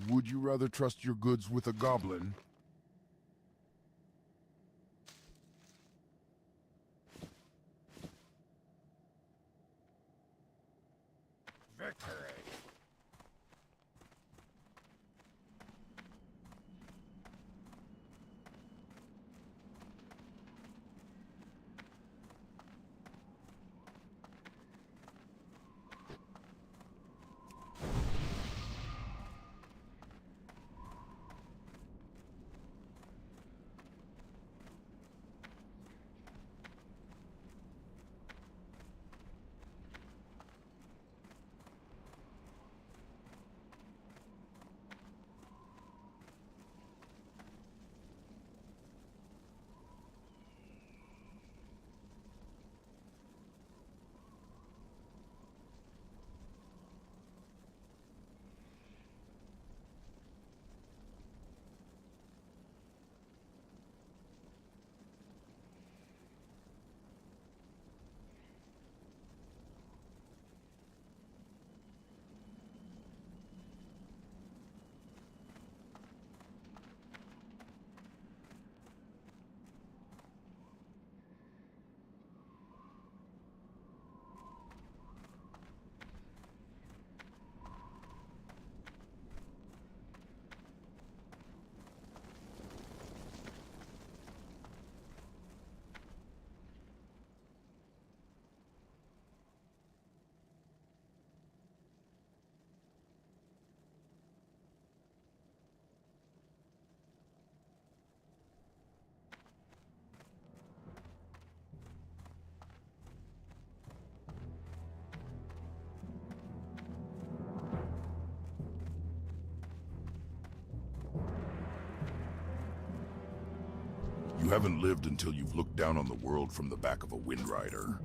Would you rather trust your goods with a goblin? Victory! You haven't lived until you've looked down on the world from the back of a Wind Rider.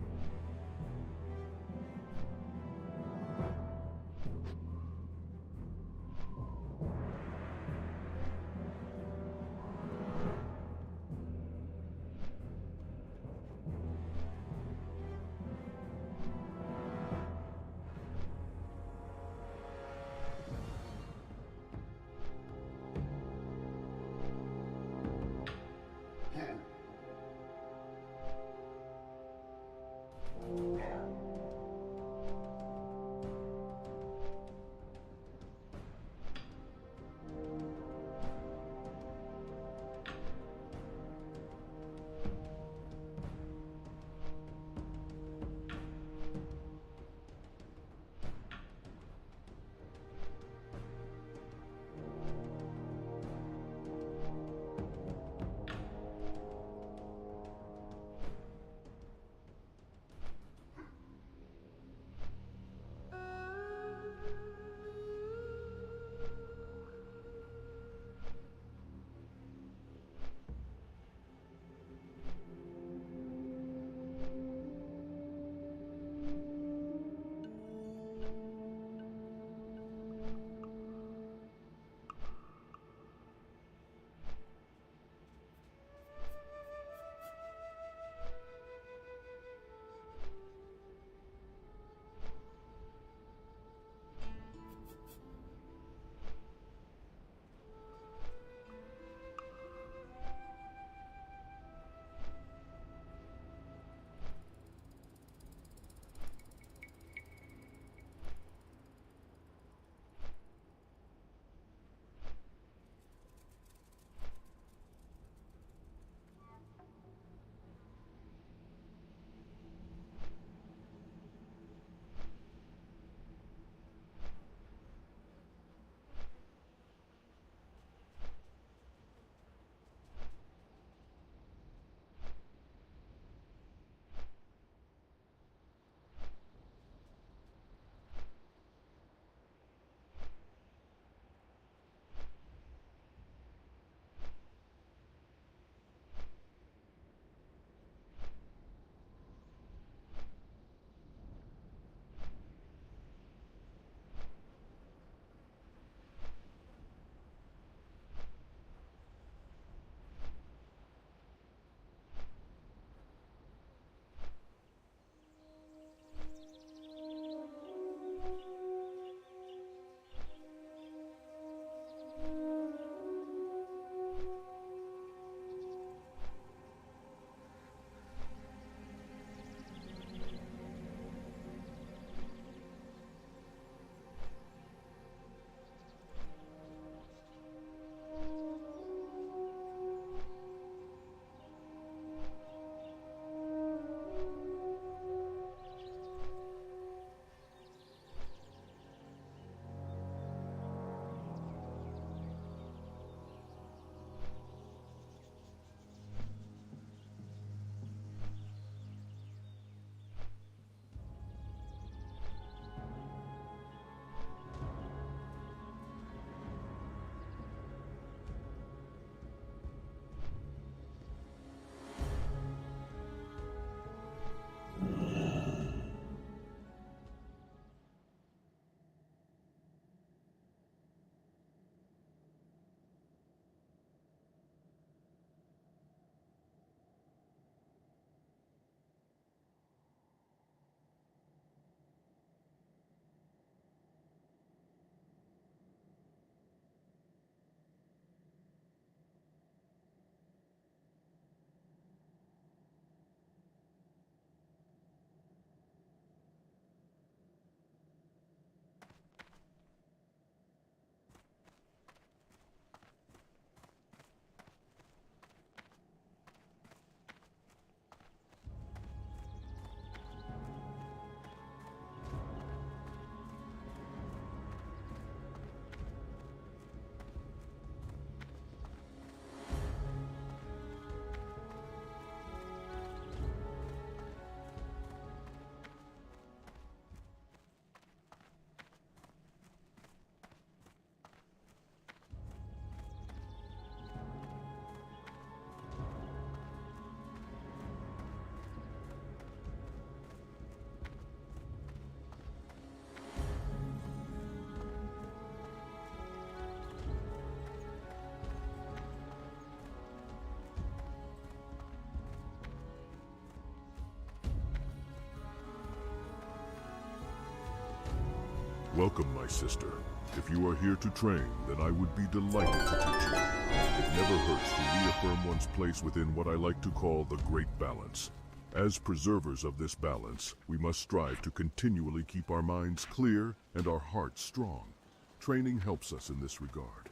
Welcome, my sister. If you are here to train, then I would be delighted to teach you. It never hurts to reaffirm one's place within what I like to call the Great Balance. As preservers of this balance, we must strive to continually keep our minds clear and our hearts strong. Training helps us in this regard.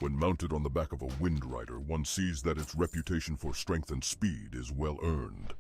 When mounted on the back of a wind rider, one sees that its reputation for strength and speed is well earned.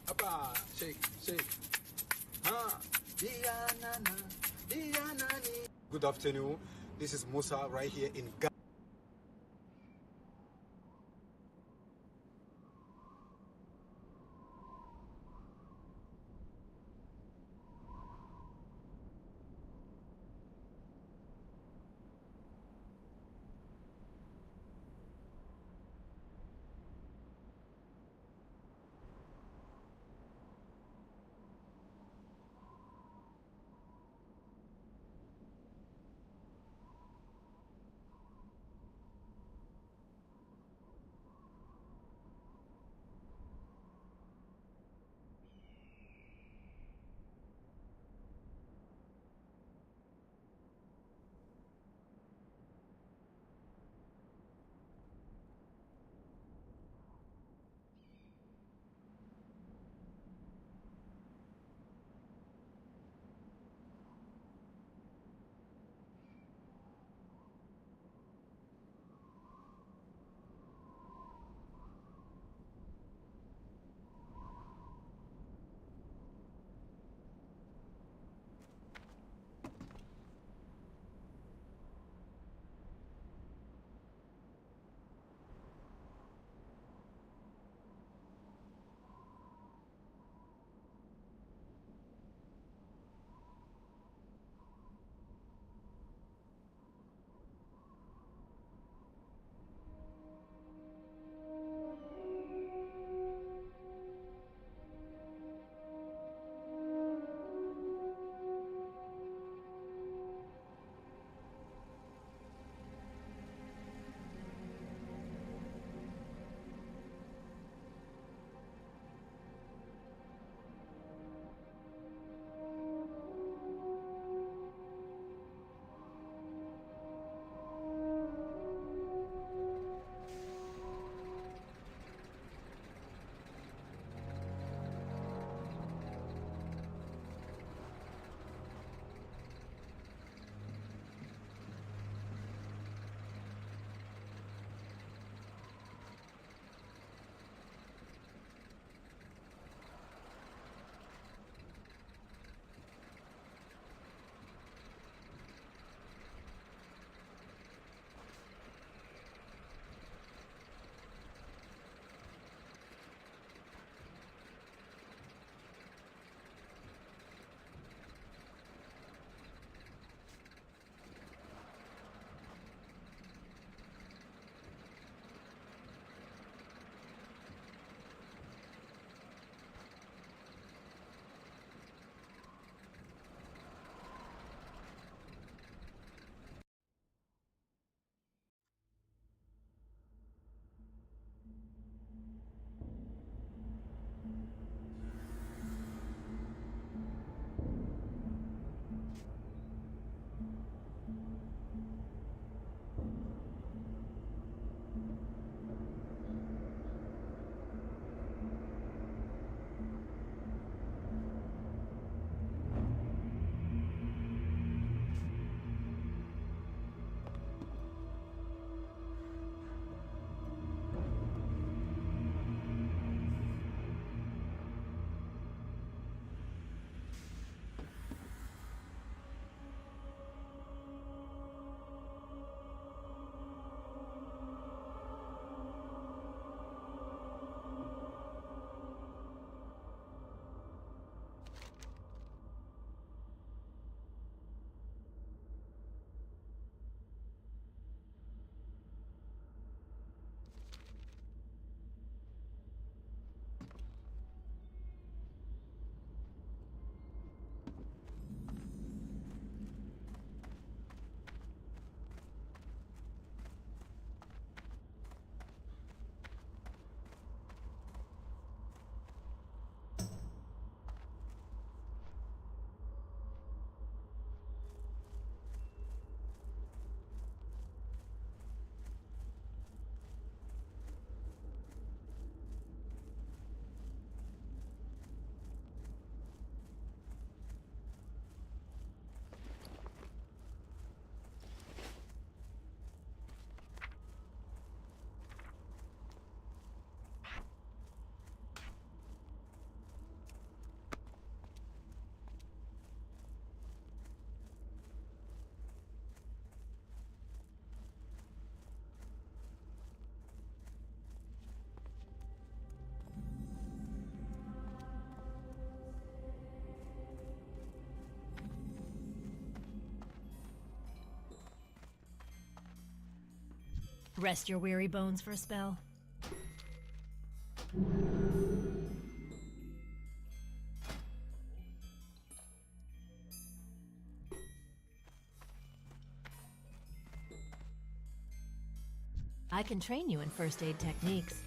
Abba, shake, shake. Diana, Diana. Good afternoon. This is Musa right here in Ghana. Rest your weary bones for a spell. I can train you in first aid techniques.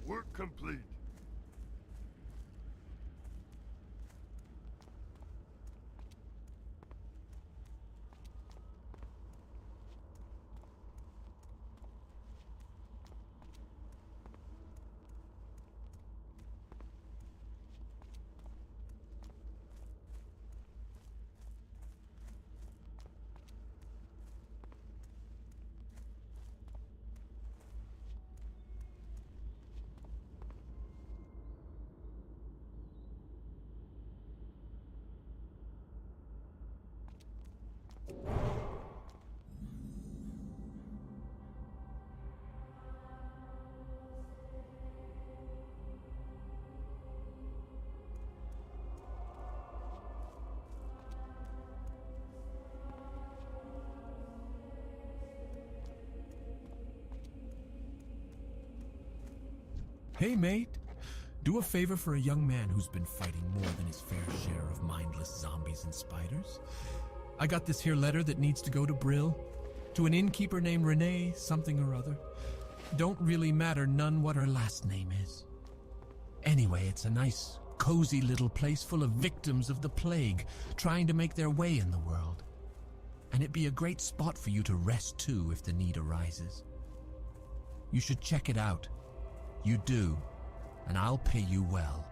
Work complete. Hey, mate. Do a favor for a young man who's been fighting more than his fair share of mindless zombies and spiders. I got this here letter that needs to go to Brill, to an innkeeper named Renee something or other. Don't really matter none what her last name is. Anyway, it's a nice, cozy little place full of victims of the plague, trying to make their way in the world. And it'd be a great spot for you to rest too if the need arises. You should check it out. You do, and I'll pay you well.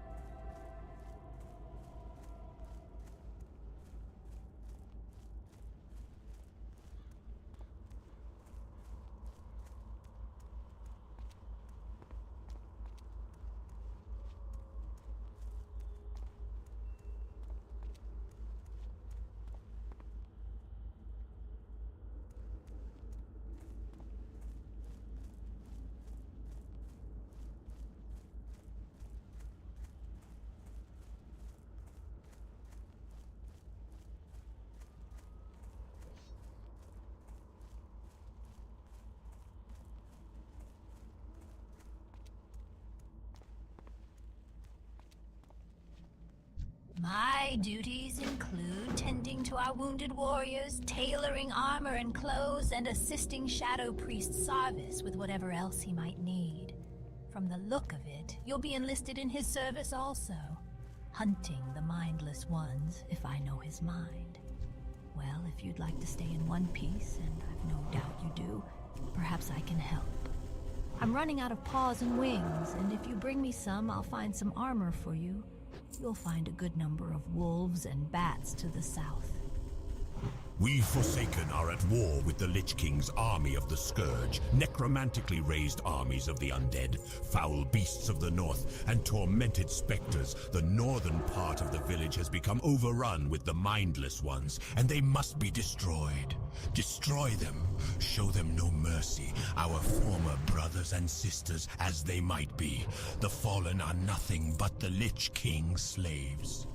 My duties include tending to our wounded warriors, tailoring armor and clothes, and assisting Shadow Priest Sarvis with whatever else he might need. From the look of it, you'll be enlisted in his service also, hunting the mindless ones, if I know his mind. Well, if you'd like to stay in one piece, and I've no doubt you do, perhaps I can help. I'm running out of paws and wings, and if you bring me some, I'll find some armor for you. You'll find a good number of wolves and bats to the south. We Forsaken are at war with the Lich King's army of the Scourge, necromantically raised armies of the undead, foul beasts of the north, and tormented specters. The northern part of the village has become overrun with the mindless ones, and they must be destroyed. Destroy them. Show them no mercy, our former brothers and sisters as they might be. The fallen are nothing but the Lich King's slaves.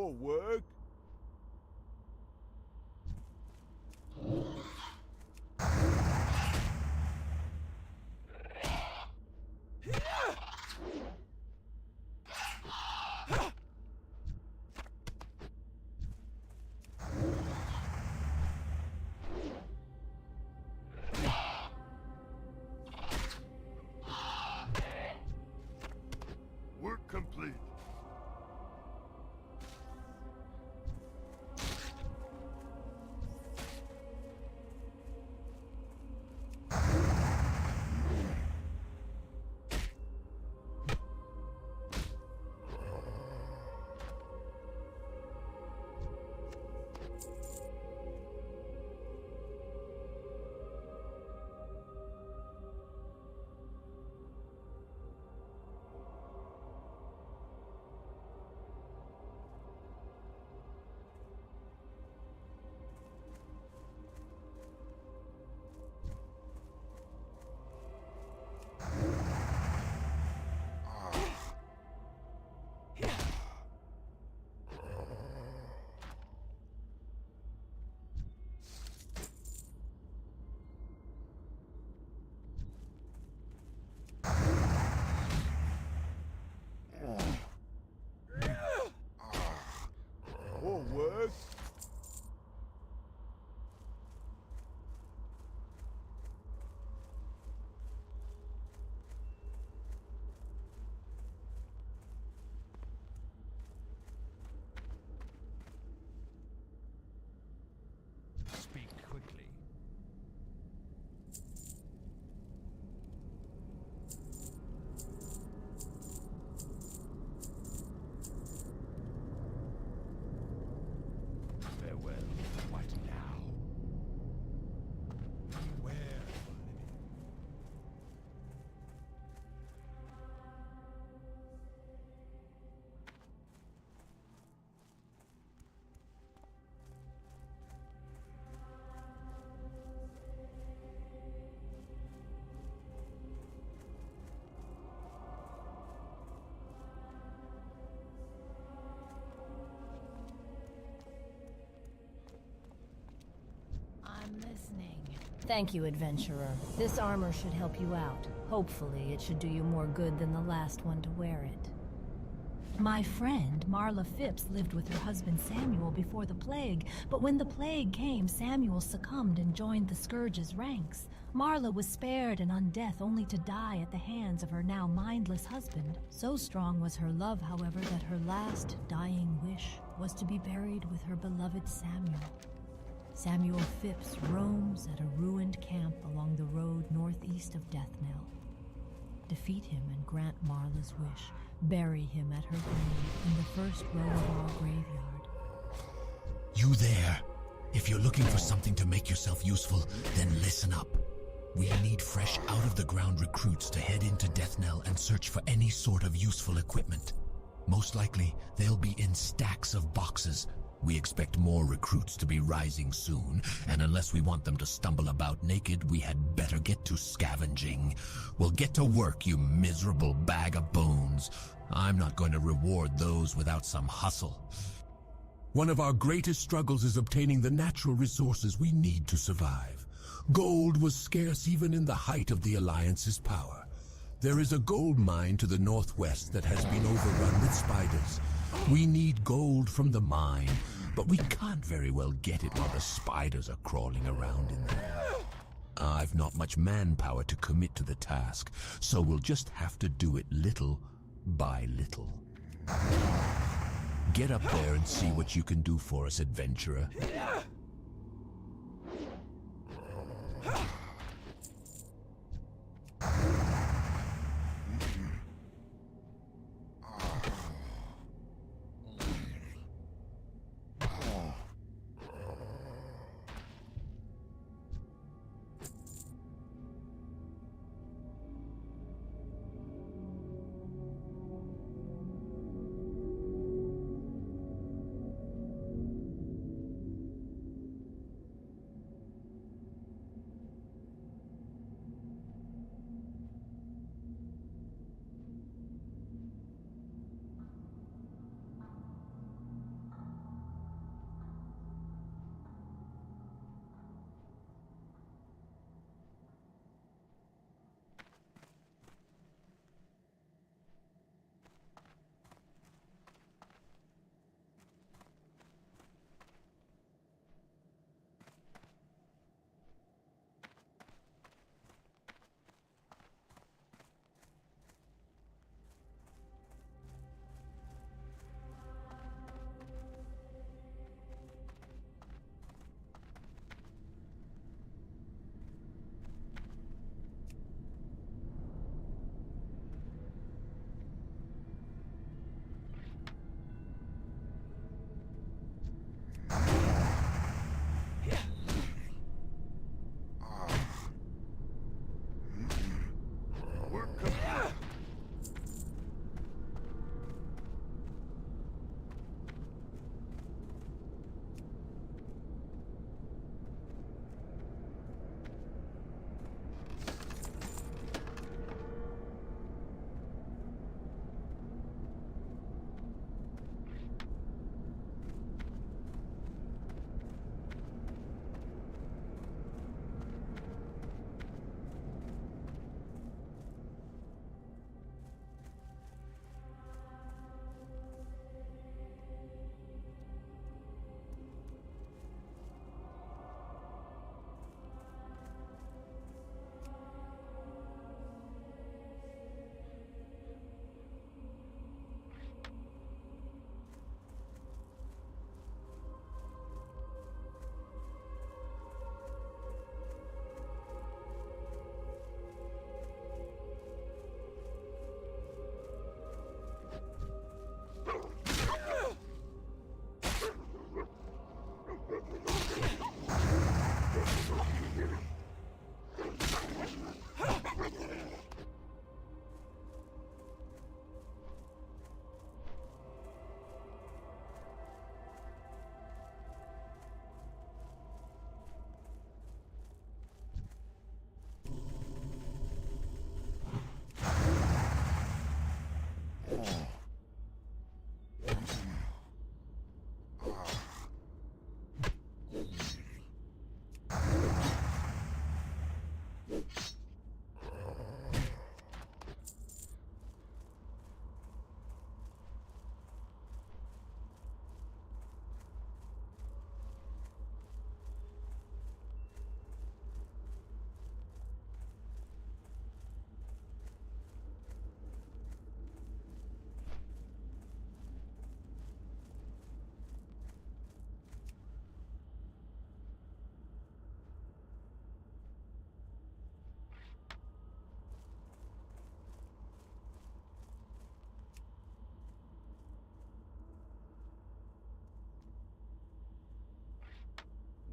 More work? Work complete. More work? Speak quickly. Farewell. What now? Beware, living. I'm listening. Thank you, adventurer. This armor should help you out. Hopefully, it should do you more good than the last one to wear it. My friend, Marla Phipps, lived with her husband Samuel before the plague, but when the plague came, Samuel succumbed and joined the Scourge's ranks. Marla was spared and on death only to die at the hands of her now mindless husband. So strong was her love, however, that her last dying wish was to be buried with her beloved Samuel. Samuel Phipps roams at a ruined camp along the road northeast of Deathnell. Defeat him and grant Marla's wish. Bury him at her grave in the first row of our graveyard. You there? If you're looking for something to make yourself useful, then listen up. We need fresh out-of-the-ground recruits to head into Deathnell and search for any sort of useful equipment. Most likely, they'll be in stacks of boxes. We expect more recruits to be rising soon, and unless we want them to stumble about naked, we had better get to scavenging. Well, get to work, you miserable bag of bones. I'm not going to reward those without some hustle. One of our greatest struggles is obtaining the natural resources we need to survive. Gold was scarce even in the height of the Alliance's power. There is a gold mine to the northwest that has been overrun with spiders. We need gold from the mine, but we can't very well get it while the spiders are crawling around in there. I've not much manpower to commit to the task, so we'll just have to do it little by little. Get up there and see what you can do for us, adventurer.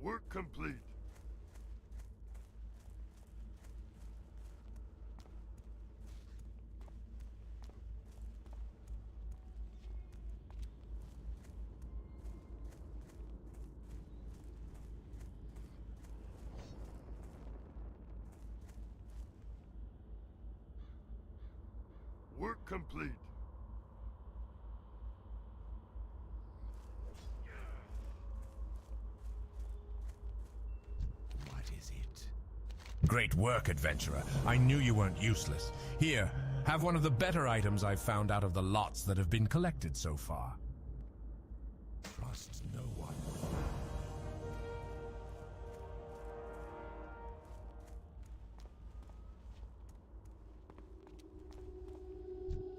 Work complete. Work complete. What is it? Great work, adventurer. I knew you weren't useless. Here, have one of the better items I've found out of the lots that have been collected so far. Trust no one.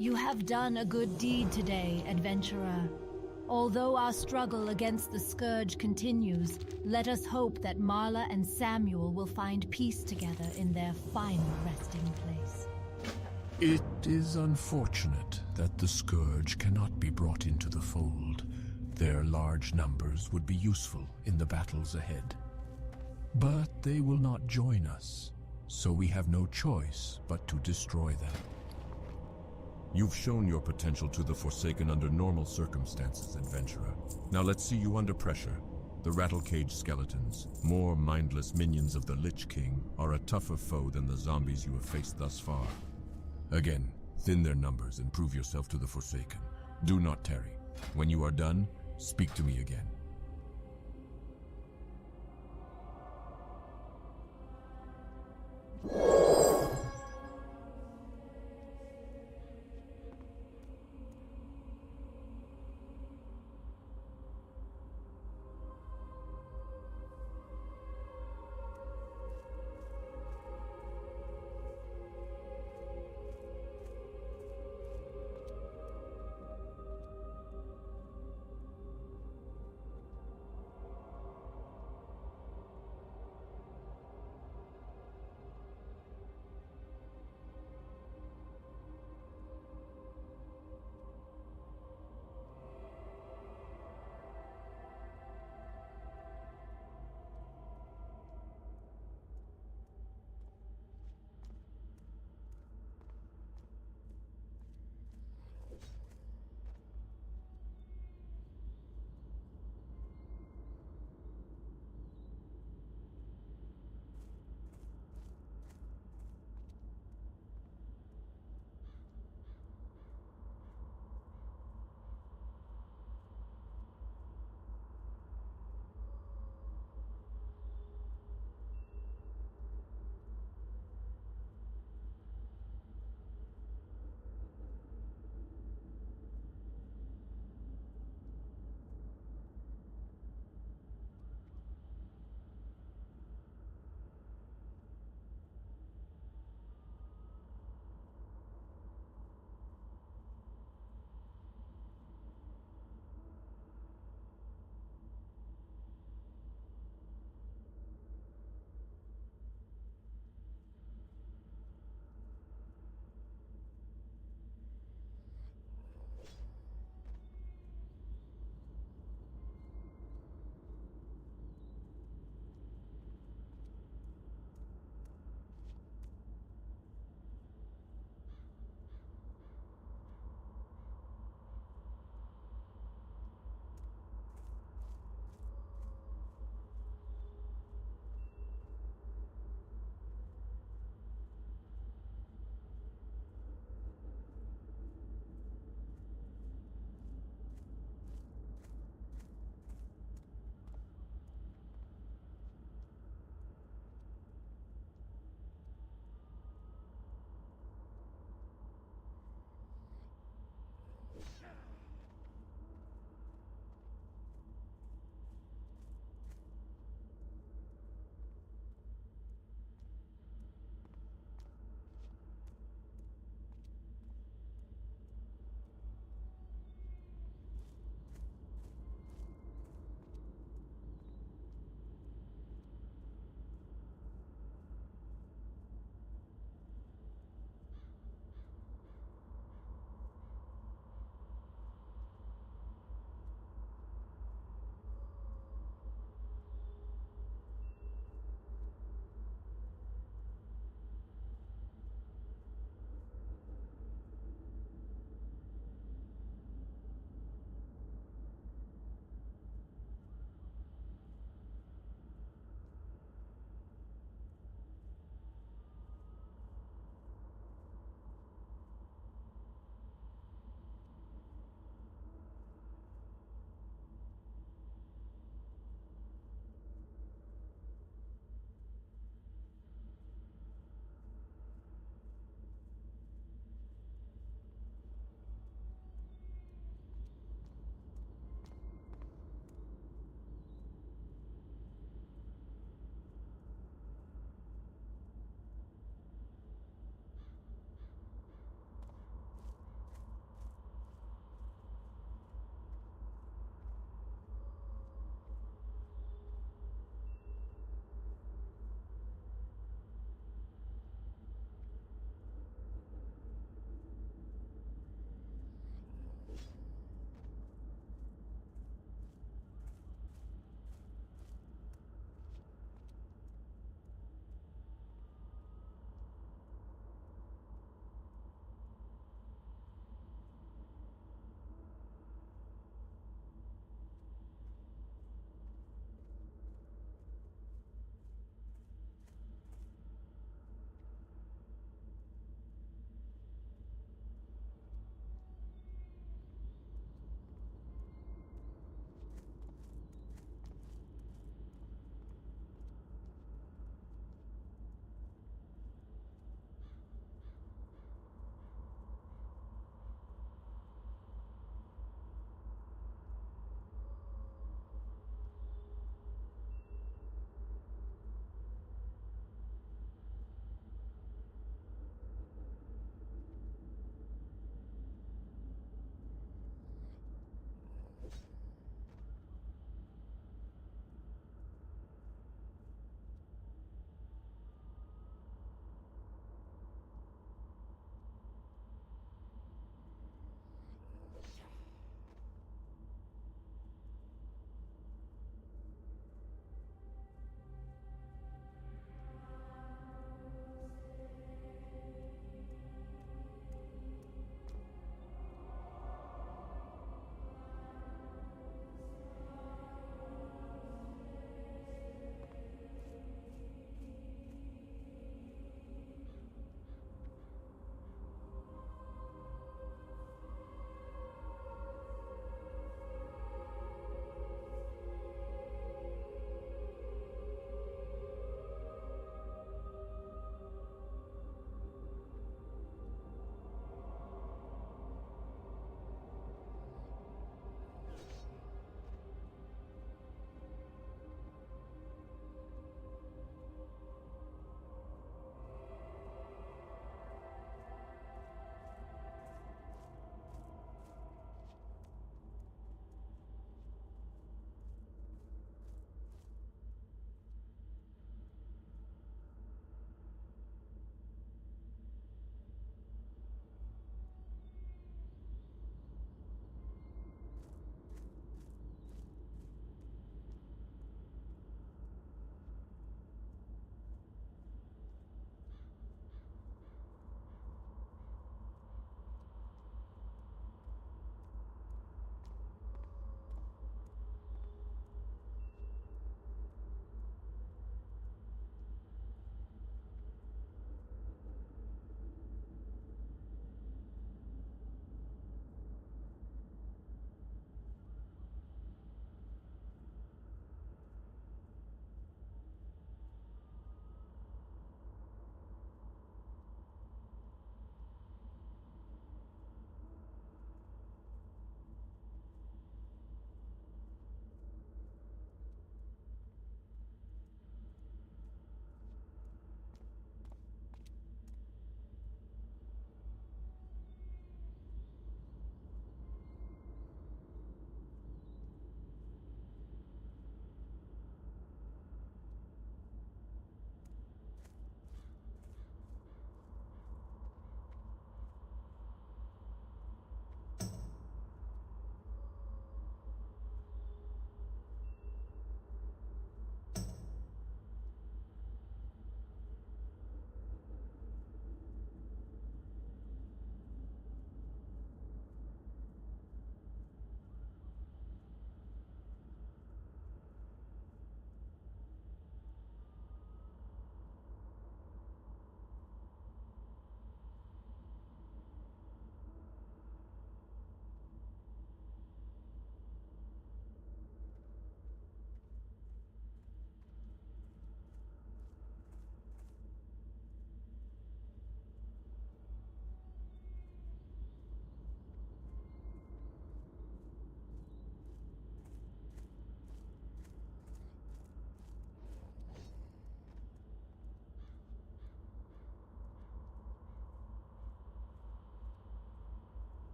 You have done a good deed today, adventurer. Although our struggle against the Scourge continues, let us hope that Marla and Samuel will find peace together in their final resting place. It is unfortunate that the Scourge cannot be brought into the fold. Their large numbers would be useful in the battles ahead. But they will not join us, so we have no choice but to destroy them. You've shown your potential to the Forsaken under normal circumstances, adventurer. Now let's see you under pressure. The Rattlecage skeletons, more mindless minions of the Lich King, are a tougher foe than the zombies you have faced thus far. Again, thin their numbers and prove yourself to the Forsaken. Do not tarry. When you are done, speak to me again.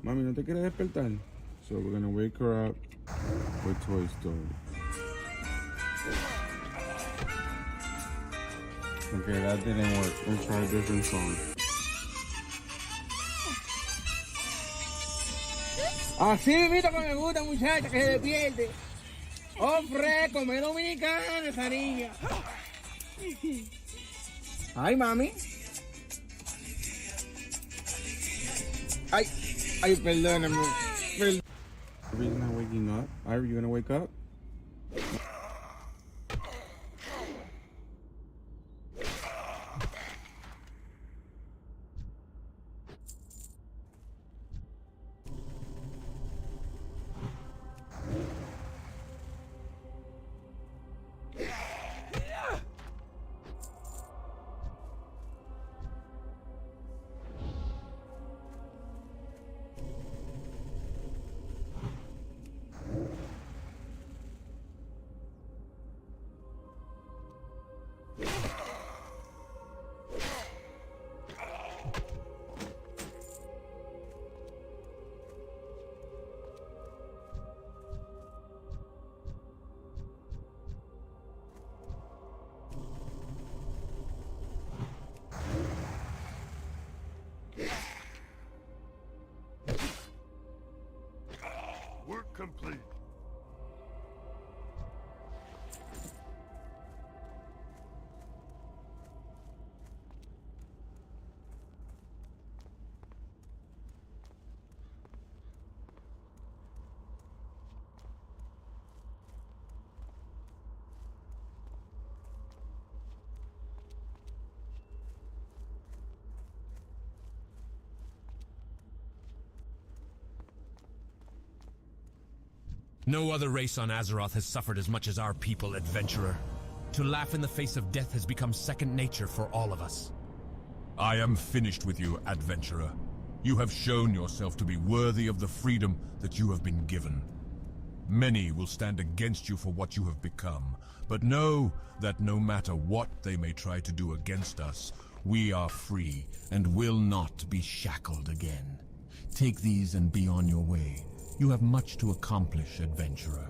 Mami, ¿no te quieres despertar? So we're gonna wake her up with Toy Story. Okay, that didn't work. Let's try a different song. Así mismo que me gusta, muchacha, que se despierte. Oh, fresco, me dominicana esa niña. Ay, mami. Ay, perdóname. The reason I'm waking up. Are you gonna wake up? Work complete. No other race on Azeroth has suffered as much as our people, adventurer. To laugh in the face of death has become second nature for all of us. I am finished with you, adventurer. You have shown yourself to be worthy of the freedom that you have been given. Many will stand against you for what you have become, but know that no matter what they may try to do against us, we are free and will not be shackled again. Take these and be on your way. You have much to accomplish, adventurer.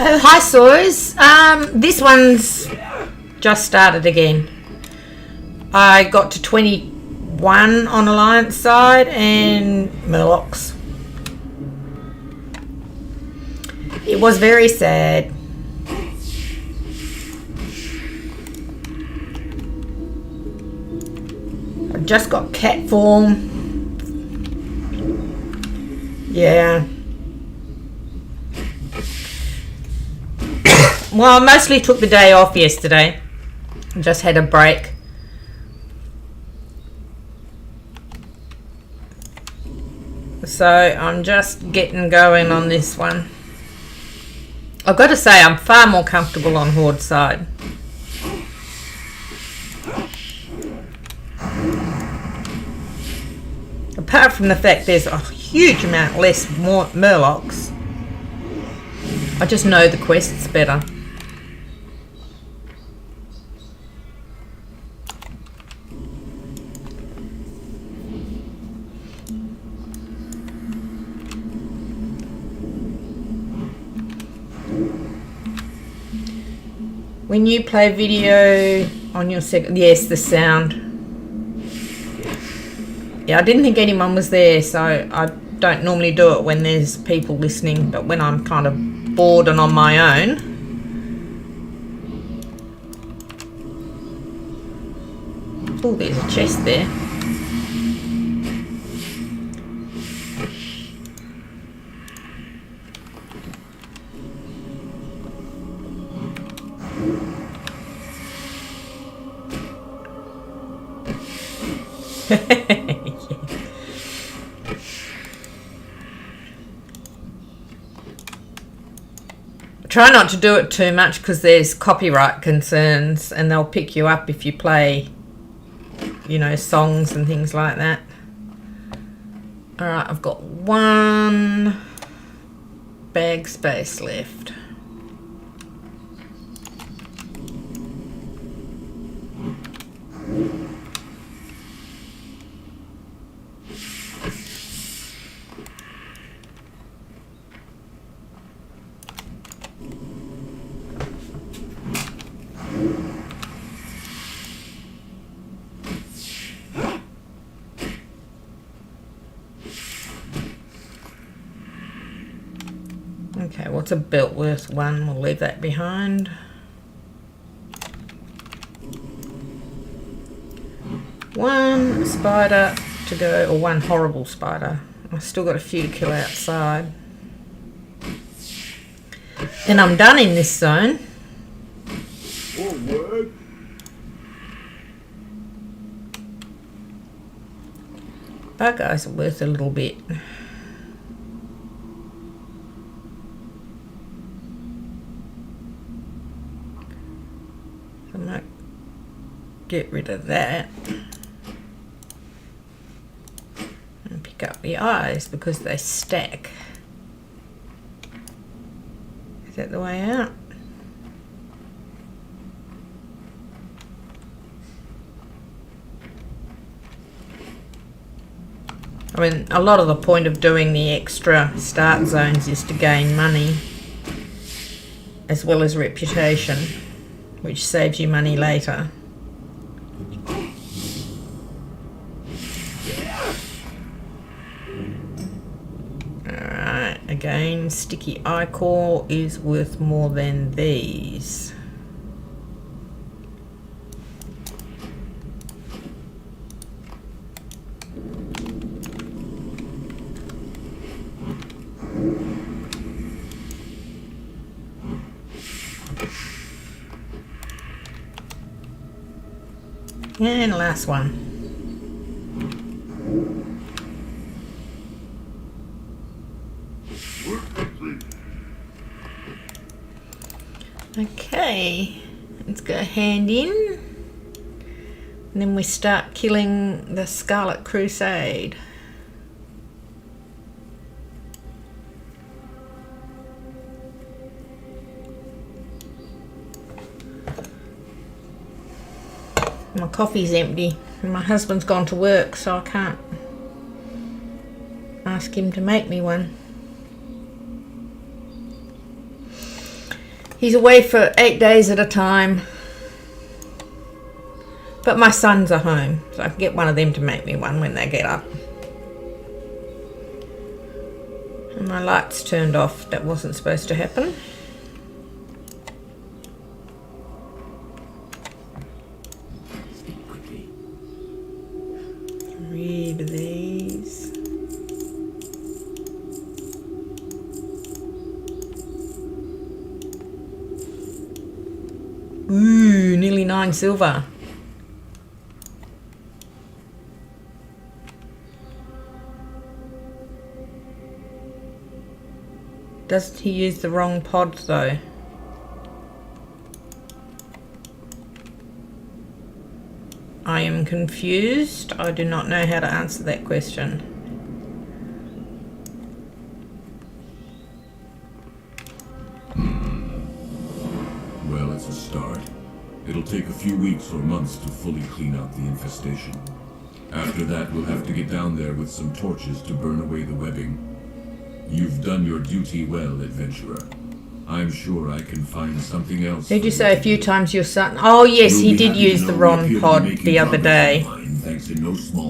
Oh, hi, Soys. This one's just started again. I got to 21 on Alliance side and Murlocs. It was very sad. I just got cat form. Yeah. Well, I mostly took the day off yesterday. Just had a break. So I'm just getting going on this one. I've got to say I'm far more comfortable on Horde side. Apart from the fact there's a huge amount less more Murlocs. I just know the quests better. When you play video on your second, yes, the sound. Yeah, I didn't think anyone was there, so I don't normally do it when there's people listening, but when I'm kind of bored and on my own. Oh, there's a chest there. Try not to do it too much because there's copyright concerns and they'll pick you up if you play, you know, songs and things like that. Alright, I've got one bag space left. Okay, what's a belt worth one? We'll leave that behind. One spider to go, or one horrible spider. I've still got a few to kill outside. Then I'm done in this zone. That guy's worth a little bit. I might get rid of that and pick up the eyes because they stack. Is that the way out? I mean, a lot of the point of doing the extra start zones is to gain money as well as reputation, which saves you money later. Alright, again, sticky eye core is worth more than these. And last one. Okay, let's go hand in. And then we start killing the Scarlet Crusade. My coffee's empty and my husband's gone to work, so I can't ask him to make me one. He's away for 8 days at a time. But my sons are home, so I can get one of them to make me one when they get up. And my lights turned off. That wasn't supposed to happen. Read these. Ooh, nearly 9 silver. Does he use the wrong pod though? I am confused. I do not know how to answer that question. Well, it's a start. It'll take a few weeks or months to fully clean out the infestation. After that, we'll have to get down there with some torches to burn away the webbing. You've done your duty well, adventurer. I'm sure I can find something else. Did you say a few times your son? Oh yes, he did use the wrong pod the other day.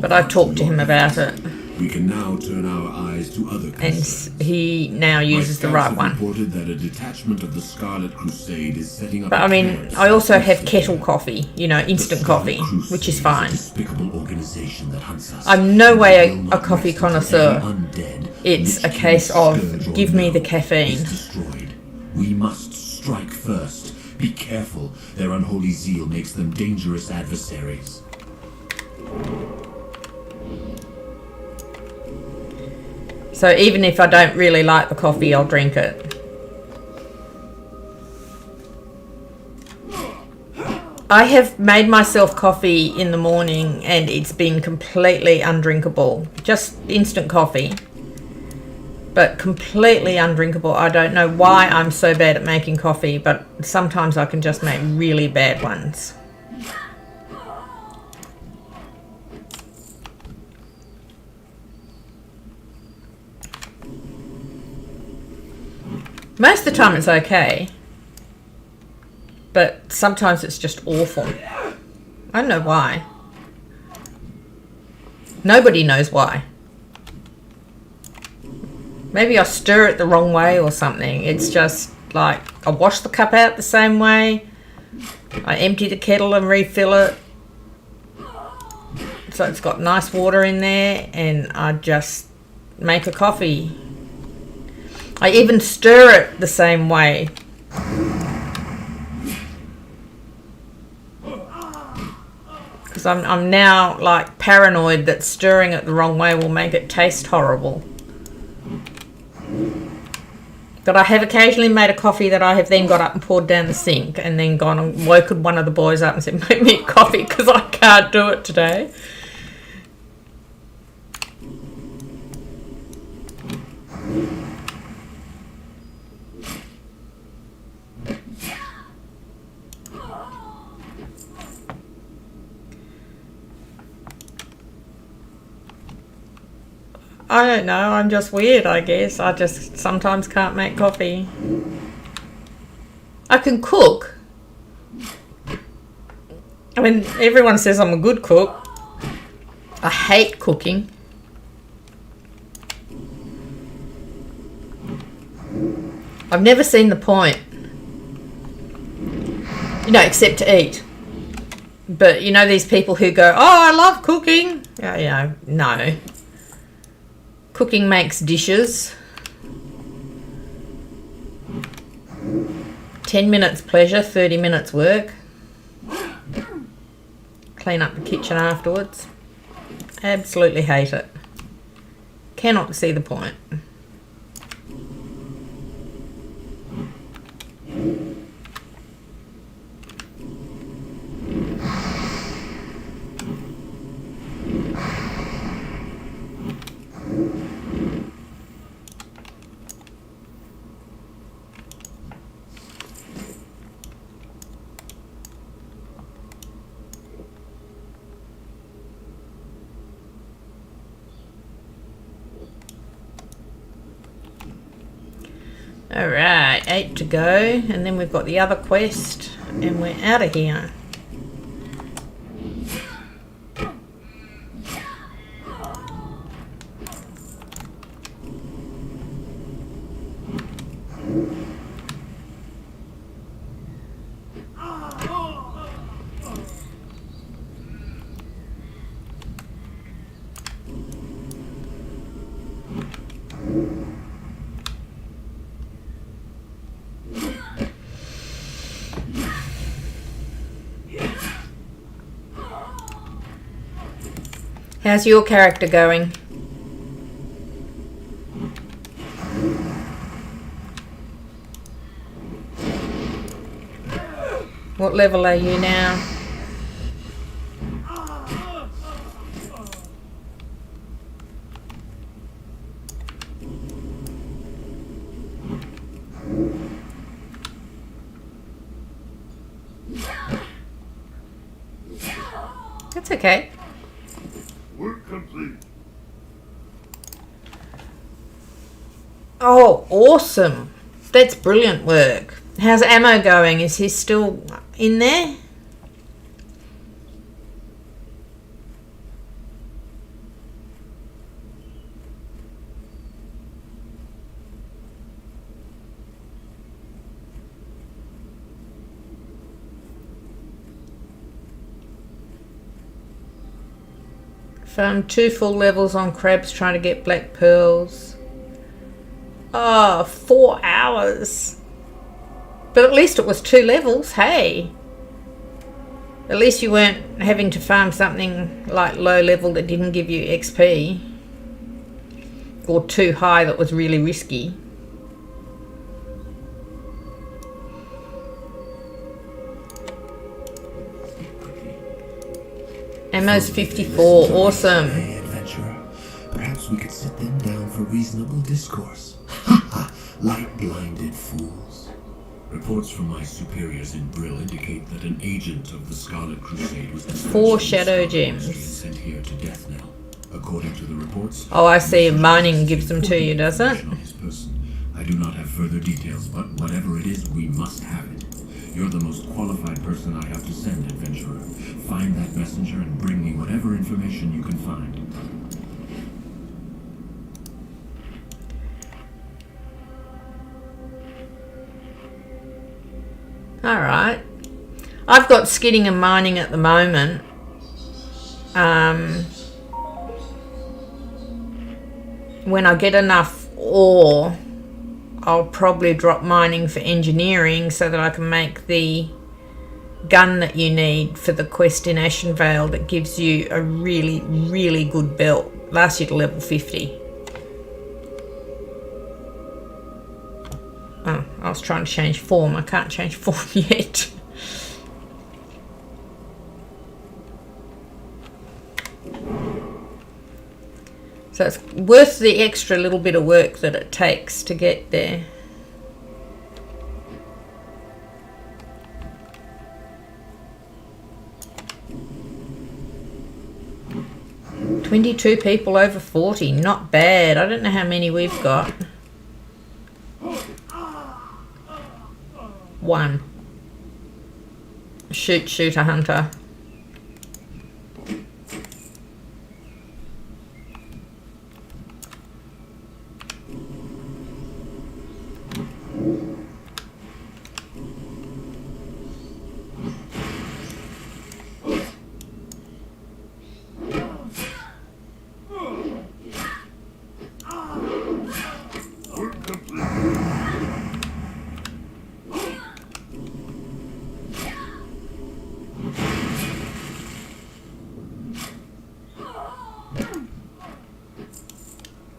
But I talked to him about it. We can now turn our eyes to other concerns. And he now uses the right one. Reported that a detachment of the Scarlet Crusade is setting up. But I mean, I also have kettle coffee, you know, instant coffee, which is fine. I'm no way a coffee connoisseur. It's a case of give me the caffeine. We must strike first. Be careful. Their unholy zeal makes them dangerous adversaries. So even if I don't really like the coffee, I'll drink it. I have made myself coffee in the morning and it's been completely undrinkable. Just instant coffee. But completely undrinkable. I don't know why I'm so bad at making coffee, but sometimes I can just make really bad ones. Most of the time it's okay, but sometimes it's just awful. I don't know why. Nobody knows why. Maybe I stir it the wrong way or something. It's just like I wash the cup out the same way. I empty the kettle and refill it. So it's got nice water in there and I just make a coffee. I even stir it the same way. Because I'm now like paranoid that stirring it the wrong way will make it taste horrible. But I have occasionally made a coffee that I have then got up and poured down the sink and then gone and woken one of the boys up and said, make me a coffee because I can't do it today. I don't know, I'm just weird, I guess. I just sometimes can't make coffee. I can cook. I mean, everyone says I'm a good cook. I hate cooking. I've never seen the point. You know, except to eat. But you know these people who go, oh, I love cooking. Yeah, no. Cooking makes dishes. 10 minutes pleasure, 30 minutes work. Clean up the kitchen afterwards. Absolutely hate it. Cannot see the point. Alright, 8 to go, and then we've got the other quest, and we're out of here. How's your character going? What level are you now? That's okay. Work complete. Oh, awesome. That's brilliant work. How's Ammo going? Is he still in there? Found 2 full levels on crabs trying to get black pearls. Oh, 4 hours. But at least it was 2 levels, hey. At least you weren't having to farm something like low level that didn't give you XP. Or too high that was really risky. Ammo's 54, awesome. Hey, adventurer. Perhaps we could sit them down for reasonable discourse. Ha ha! Like blinded fools. Reports from my superiors in Brill indicate that an agent of the Scarlet Crusade was 4 shadow gems. sent here to death knell. According to the reports, Oh, I see. Mining gives them to you, does it? I do not have further details, but whatever it is, we must have it. You're the most qualified person I have to send, adventurer. Find that messenger and bring me whatever information you can find. Alright. I've got skidding and mining at the moment. When I get enough ore, I'll probably drop mining for engineering so that I can make the gun that you need for the quest in Ashenvale that gives you a really, really good belt. Lasts you to level 50. Oh, I was trying to change form. I can't change form yet. So it's worth the extra little bit of work that it takes to get there. "22 people over 40, not bad. I don't know how many we've got. 1. Shoot a hunter.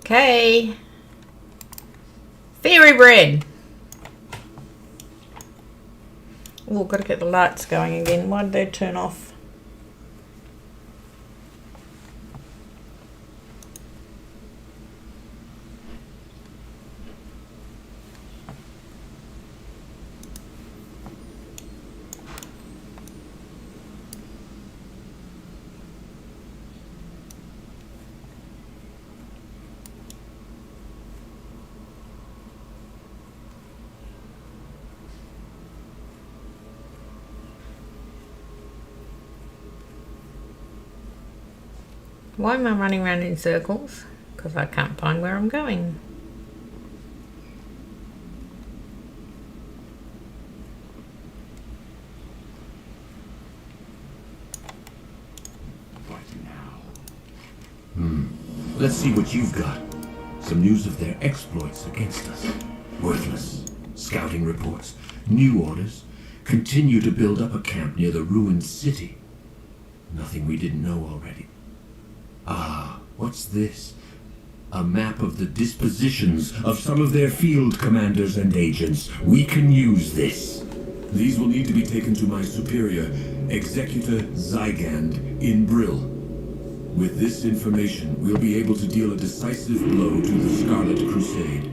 Okay. Fairy bread. Oh, got to get the lights going again. Why did they turn off? Why am I running around in circles? Because I can't find where I'm going. Let's see what you've got. Some news of their exploits against us. Worthless. Scouting reports. New orders. Continue to build up a camp near the ruined city. Nothing we didn't know already. Ah, what's this? A map of the dispositions of some of their field commanders and agents. We can use this. These will need to be taken to my superior, Executor Zygand, in Brill. With this information, we'll be able to deal a decisive blow to the Scarlet Crusade.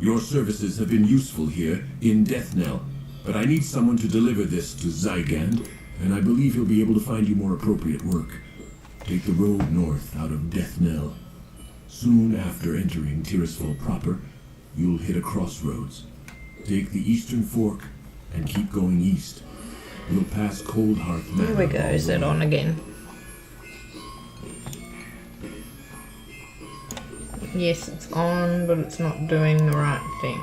Your services have been useful here in Deathnell, but I need someone to deliver this to Zygand, and I believe he'll be able to find you more appropriate work. Take the road north out of Deathnell. Soon after entering Tirisfal proper, you'll hit a crossroads. Take the eastern fork and keep going east. You'll pass Coldhearth Manor. Here we go, is it on again? Yes, it's on, but it's not doing the right thing.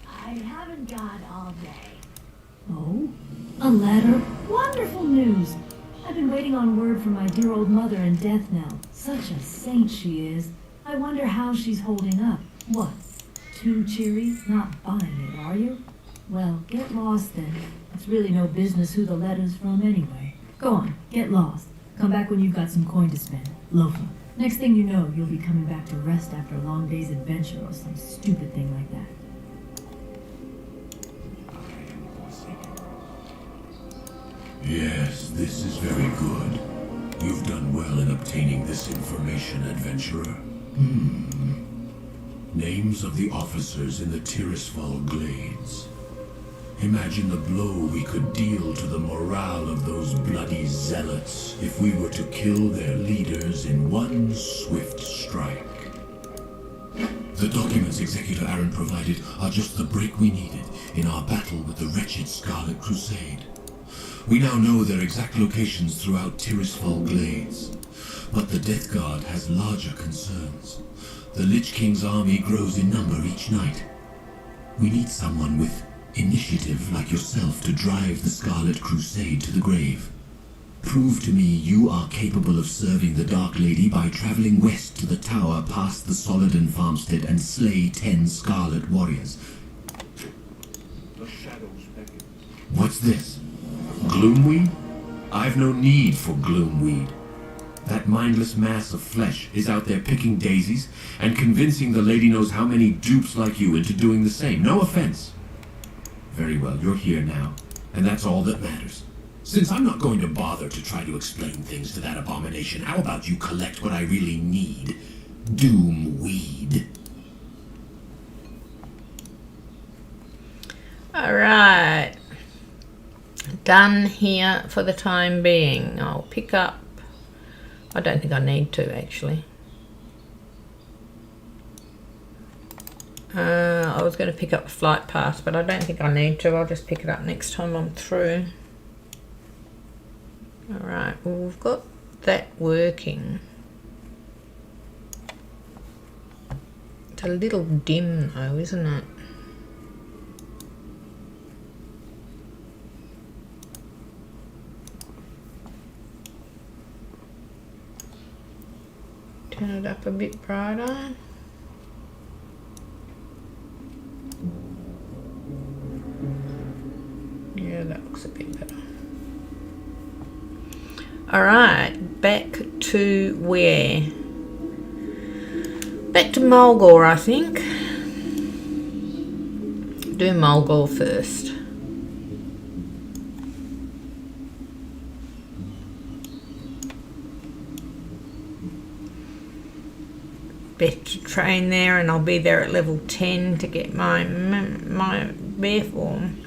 I haven't got all day. Oh? A letter? Wonderful news! I've been waiting on word from my dear old mother in Deathnell. Such a saint she is. I wonder how she's holding up. What? Too cheery? Not buying it, are you? Well, get lost then. It's really no business who the letter's from anyway. Go on, get lost. Come back when you've got some coin to spend. Loafer. Next thing you know, you'll be coming back to rest after a long day's adventure or some stupid thing like that. Yes, this is very good. You've done well in obtaining this information, adventurer. Names of the officers in the Tirisfal Glades. Imagine the blow we could deal to the morale of those bloody zealots if we were to kill their leaders in one swift strike. The documents Executor Aaron provided are just the break we needed in our battle with the wretched Scarlet Crusade. We now know their exact locations throughout Tirisfal Glades, but the Death Guard has larger concerns. The Lich King's army grows in number each night. We need someone with initiative like yourself to drive the Scarlet Crusade to the grave. Prove to me you are capable of serving the Dark Lady by traveling west to the tower past the Solidon farmstead and slay 10 Scarlet Warriors. The shadows beckon. What's this? Gloomweed? I've no need for Gloomweed. That mindless mass of flesh is out there picking daisies and convincing the lady knows how many dupes like you into doing the same. No offense. Very well, you're here now, and that's all that matters. Since I'm not going to bother to try to explain things to that abomination, how about you collect what I really need? Doomweed. Alright. Done here for the time being. I'll pick up. I don't think I need to actually. I was going to pick up the flight pass, but I don't think I need to. I'll just pick it up next time I'm through. Alright, well, we've got that working. It's a little dim though, isn't it? Turn it up a bit brighter. Yeah, that looks a bit better. Alright, back to where? Back to Mulgore, I think. Do Mulgore first. Better train there, and I'll be there at level 10 to get my bear form.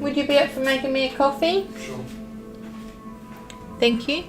would you be up for making me a coffee? Sure. Thank you.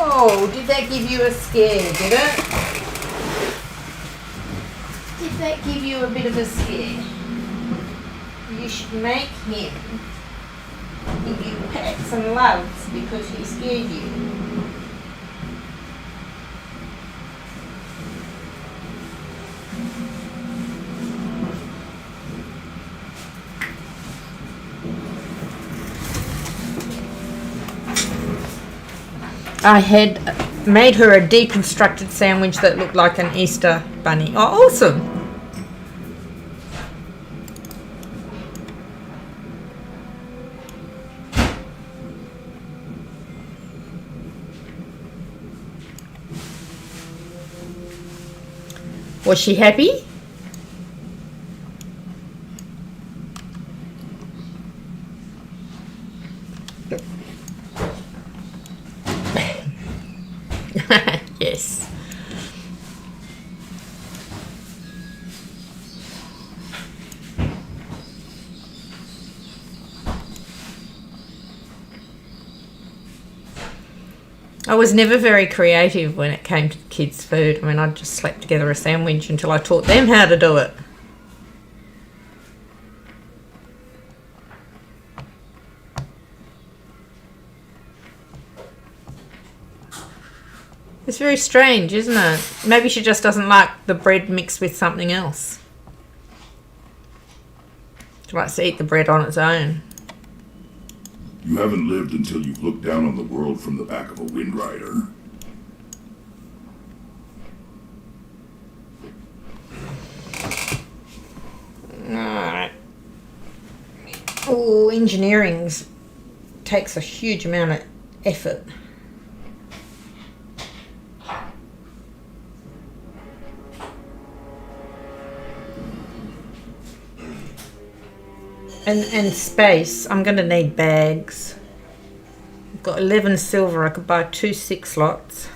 Oh, did that give you a scare, did it? Did that give you a bit of a scare? You should make him give you pats and loves because he scared you. I had made her a deconstructed sandwich that looked like an Easter bunny. Oh, awesome! Was she happy? Yes. I was never very creative when it came to kids' food. I mean, I just slapped together a sandwich until I taught them how to do it. It's very strange, isn't it? Maybe she just doesn't like the bread mixed with something else. She likes to eat the bread on its own. You haven't lived until you've looked down on the world from the back of a wind rider. Alright. Oh, engineering takes a huge amount of effort. And space. I'm going to need bags. I've got 11 silver. I could buy 2 6 slots.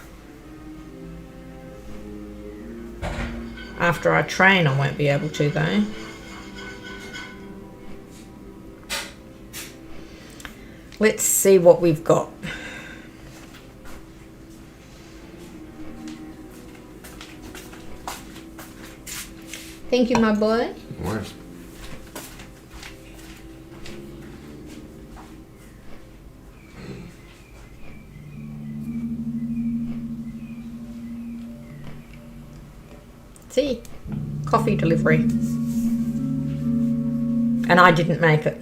After I train, I won't be able to though. Let's see what we've got. Thank you, my boy. No worries. See, coffee delivery. And I didn't make it.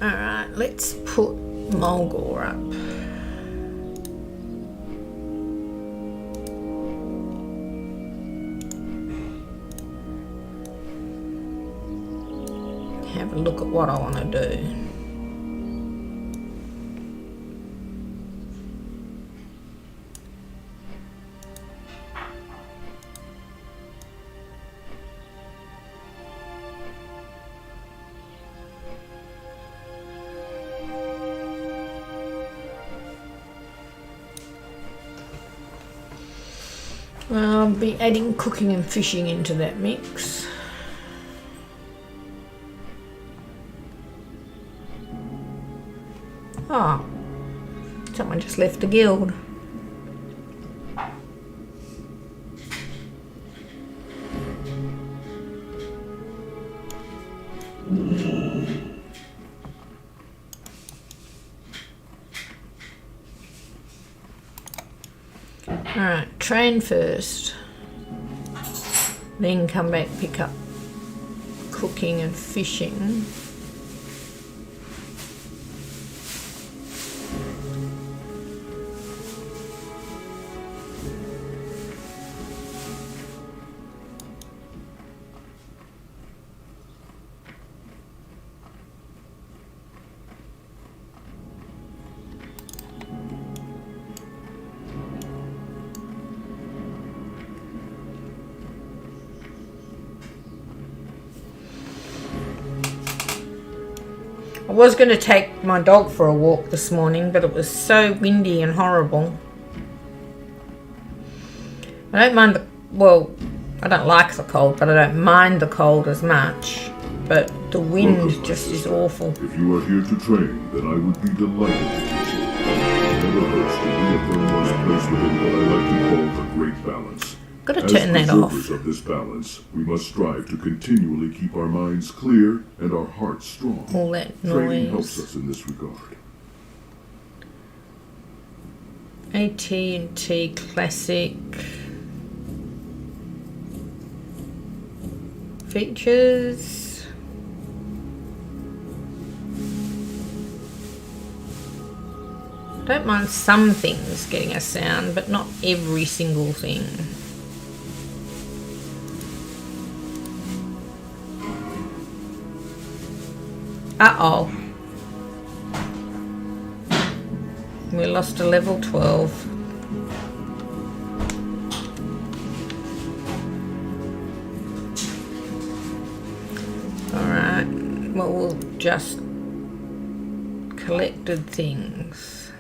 Alright, let's put Mulgore up. Have a look at what I want to do. I'll be adding cooking and fishing into that mix. Oh, someone just left the guild. Alright, train first, then come back, pick up cooking and fishing. I was going to take my dog for a walk this morning, but it was so windy and horrible. I don't mind the, well, I don't like the cold, but I don't mind the cold as much. But the wind just is awful. If you are here to train, then I would be delighted to teach you. It never hurts to reaffirm one's place within what I like to call the great balance. Gotta turn that off. As preservers of this balance, we must strive to continually keep our minds clear and our hearts strong. All that Training helps noise. us in this regard. AT&T Classic. Features. Don't mind some things getting a sound, but not every single thing. Uh-oh. We lost a level 12. Alright, well, we'll just collected things.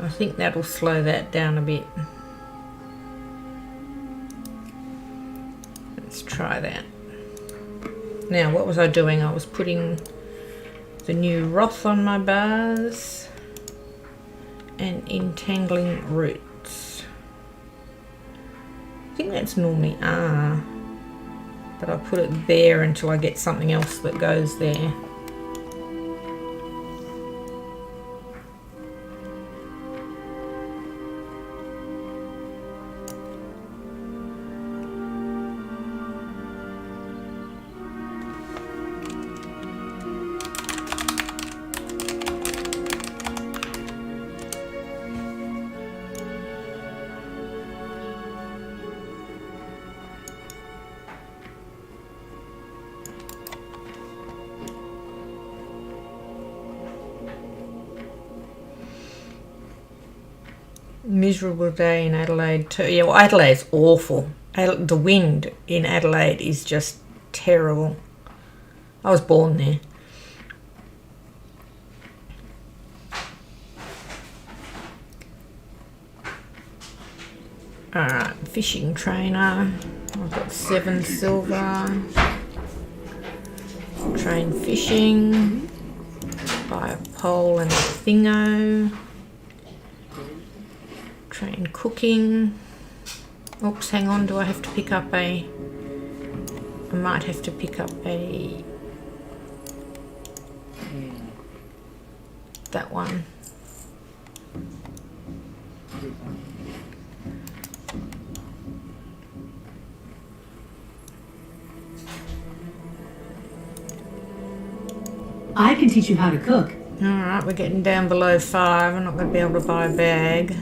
I think that'll slow that down a bit. Let's try that. Now, what was I doing? I was putting the new Wrath on my bars and entangling roots. I think that's normally R, but I put it there until I get something else that goes there. Miserable day in Adelaide too. Yeah, well, Adelaide's awful. The wind in Adelaide is just terrible. I was born there. Alright, fishing trainer. I've got 7 silver. Train fishing. Buy a pole and a thingo. Train cooking. Oops, hang on, do I have to pick up a... I might have to pick up a... that one. I can teach you how to cook. Alright, we're getting down below 5. I'm not going to be able to buy a bag.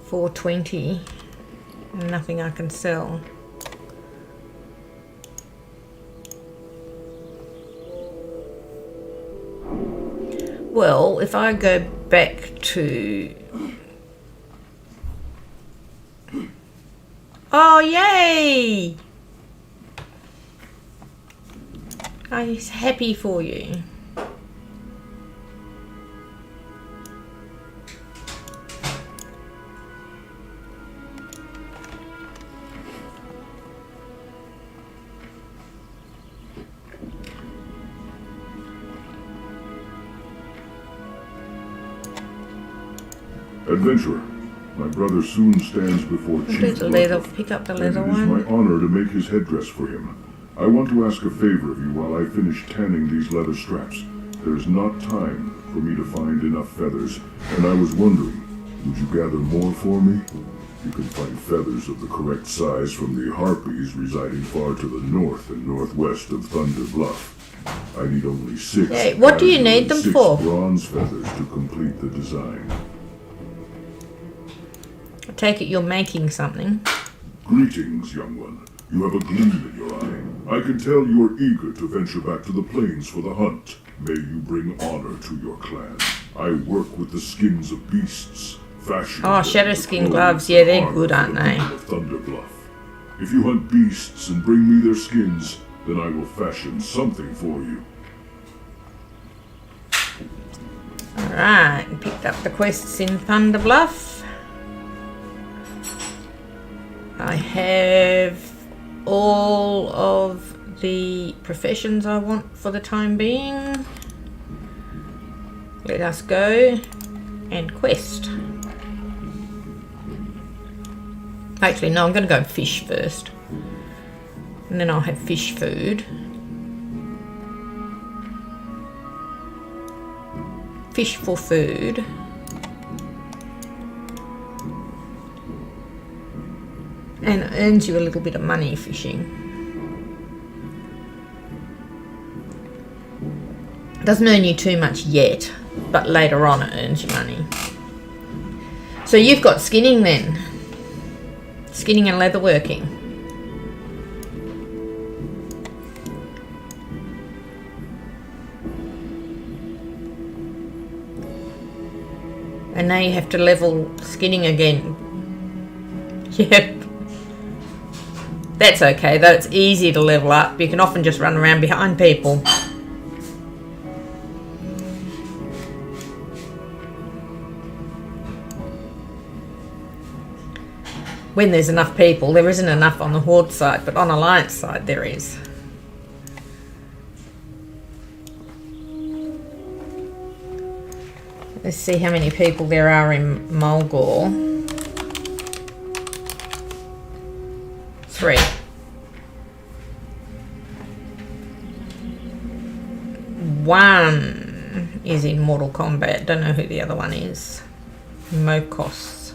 $4.20. Nothing I can sell. Well, if I go back to... Oh, yay! I'm happy for you. Adventurer, my brother soon stands before Chief Bloodruff, pick up the and leather it is one. my honor to make his headdress for him. I want to ask a favor of you while I finish tanning these leather straps. There's not time for me to find enough feathers, and I was wondering, would you gather more for me? You can find feathers of the correct size from the harpies residing far to the north and northwest of Thunder Bluff. I need only 6. Hey, what do you need them 6 for? bronze feathers to complete the design. I take it you're making something. Greetings, young one. You have a gleam in your eye. I can tell you are eager to venture back to the plains for the hunt. May you bring honor to your clan. I work with the skins of beasts, fashioned Oh, shadow skin gloves. Yeah, they're good, aren't they? of Thunder Bluff. If you hunt beasts and bring me their skins, then I will fashion something for you. Alright, picked up the quests in Thunder Bluff. I have all of the professions I want for the time being. Let us go and quest. Actually, no, I'm going to go fish first. And then I'll have fish food. Fish for food. And it earns you a little bit of money fishing. Doesn't earn you too much yet, but later on it earns you money. So you've got skinning then. Skinning and leatherworking. And now you have to level skinning again. Yep. That's okay, though it's easy to level up. You can often just run around behind people. When there's enough people, there isn't enough on the Horde side, but on Alliance side there is. Let's see how many people there are in Mulgore. 3. One is in Mortal Kombat. Don't know who the other one is. Mokos.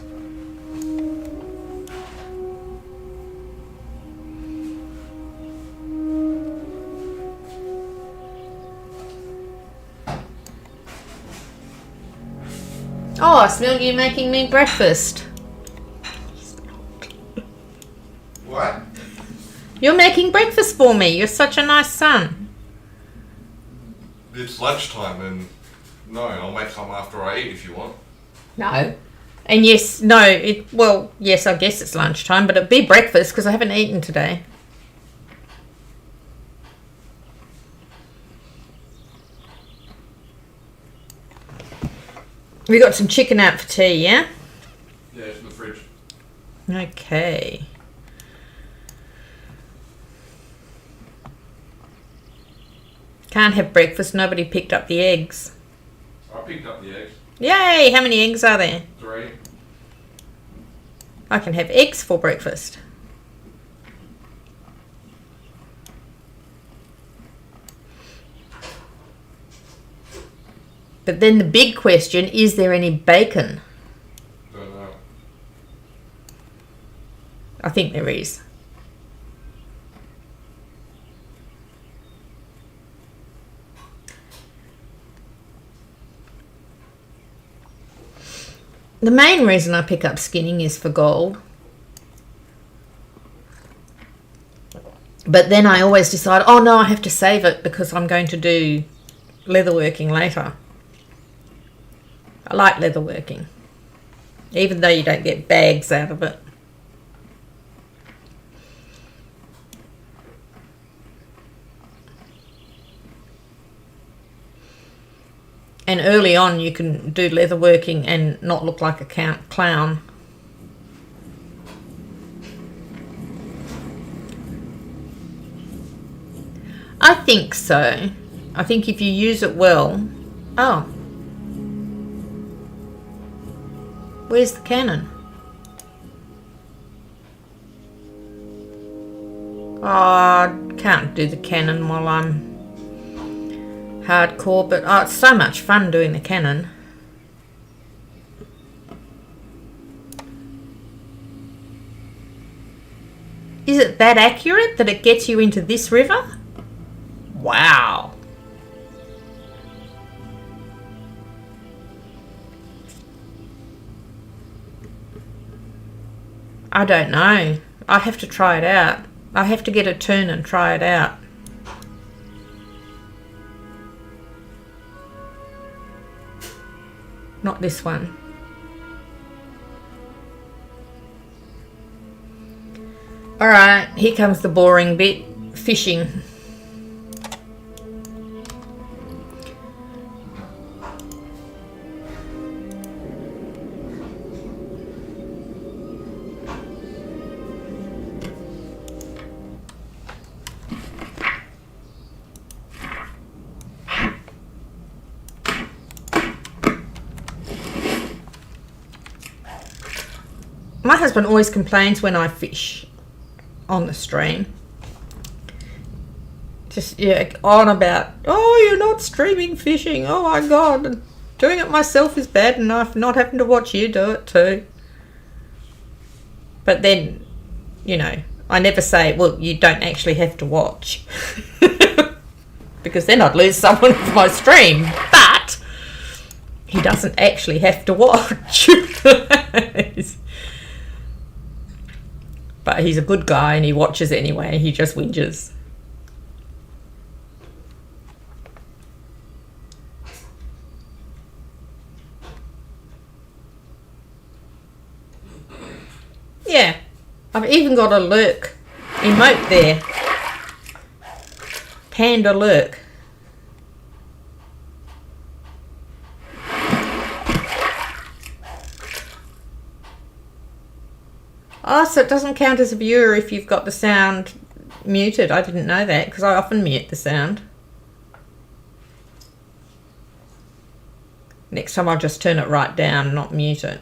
Oh, I smell you making me breakfast. What? You're making breakfast for me. You're such a nice son. It's lunchtime and no, I'll make some after I eat if you want. No. And yes, no, well, yes, I guess it's lunchtime, but it'd be breakfast because I haven't eaten today. We got some chicken out for tea, yeah? Yeah, it's in the fridge. Okay. Can't have breakfast. Nobody picked up the eggs. I picked up the eggs. Yay! How many eggs are there? 3. I can have eggs for breakfast. But then the big question, is there any bacon? Don't know. think there is. The main reason I pick up skinning is for gold. But then I always decide, oh no, I have to save it because I'm going to do leatherworking later. I like leatherworking, even though you don't get bags out of it. And early on you can do leatherworking and not look like a clown. I think so. I think if you use it well... Oh. Where's the cannon? Oh, I can't do the cannon while I'm hardcore, but oh, it's so much fun doing the cannon. Is it that accurate that it gets you into this river? Wow. I don't know. I have to try it out. I have to get a turn and try it out. Not this one. Alright, here comes the boring bit. Fishing. My husband always complains when I fish on the stream. Just, yeah, on about, oh, you're not streaming fishing. Oh my God. Doing it myself is bad enough. Not having to watch you do it too. But then, you know, I never say, well, you don't actually have to watch. Because then I'd lose someone from my stream. But he doesn't actually have to watch. But he's a good guy and he watches anyway. He just whinges. Yeah. I've even got a lurk emote there. Panda lurk. Oh, so it doesn't count as a viewer if you've got the sound muted. I didn't know that because I often mute the sound. Next time I'll just turn it right down, not mute it.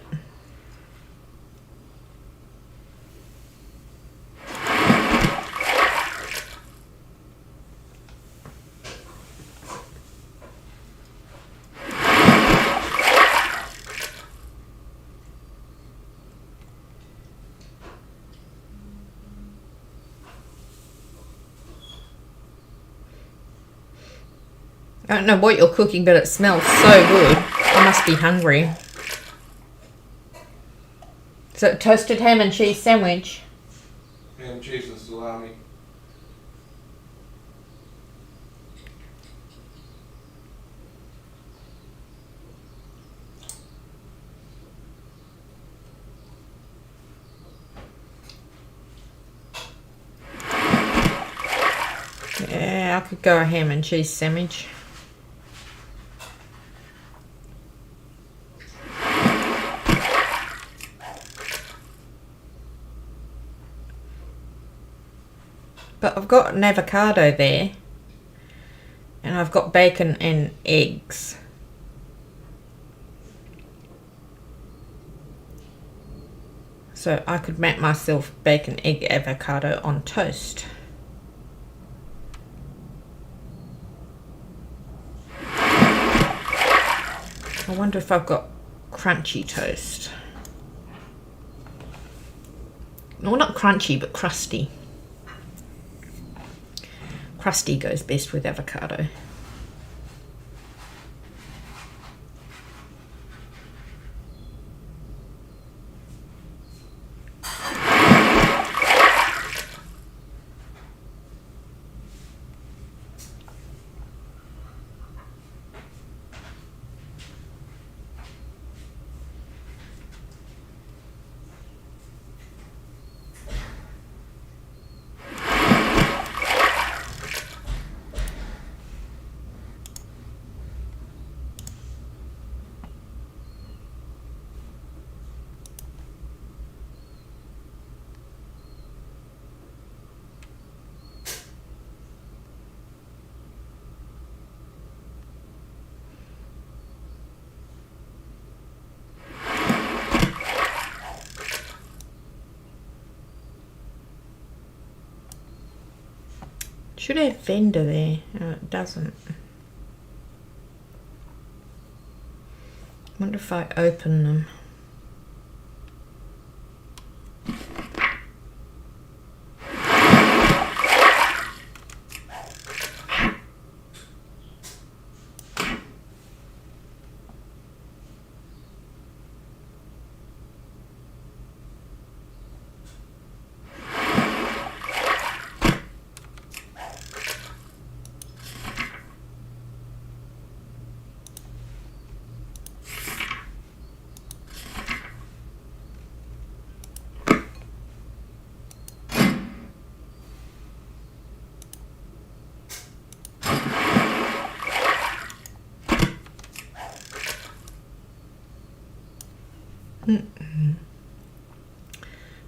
I don't know what you're cooking, but it smells so good. I must be hungry. So, toasted ham and cheese sandwich. Ham, cheese, and salami. Yeah, I could go a ham and cheese sandwich. But I've got an avocado there. And I've got bacon and eggs. So I could make myself bacon, egg, avocado on toast. I wonder if I've got crunchy toast. Well, not crunchy, but crusty. Crusty goes best with avocado. Should have vendor there. It doesn't. Wonder if I open them.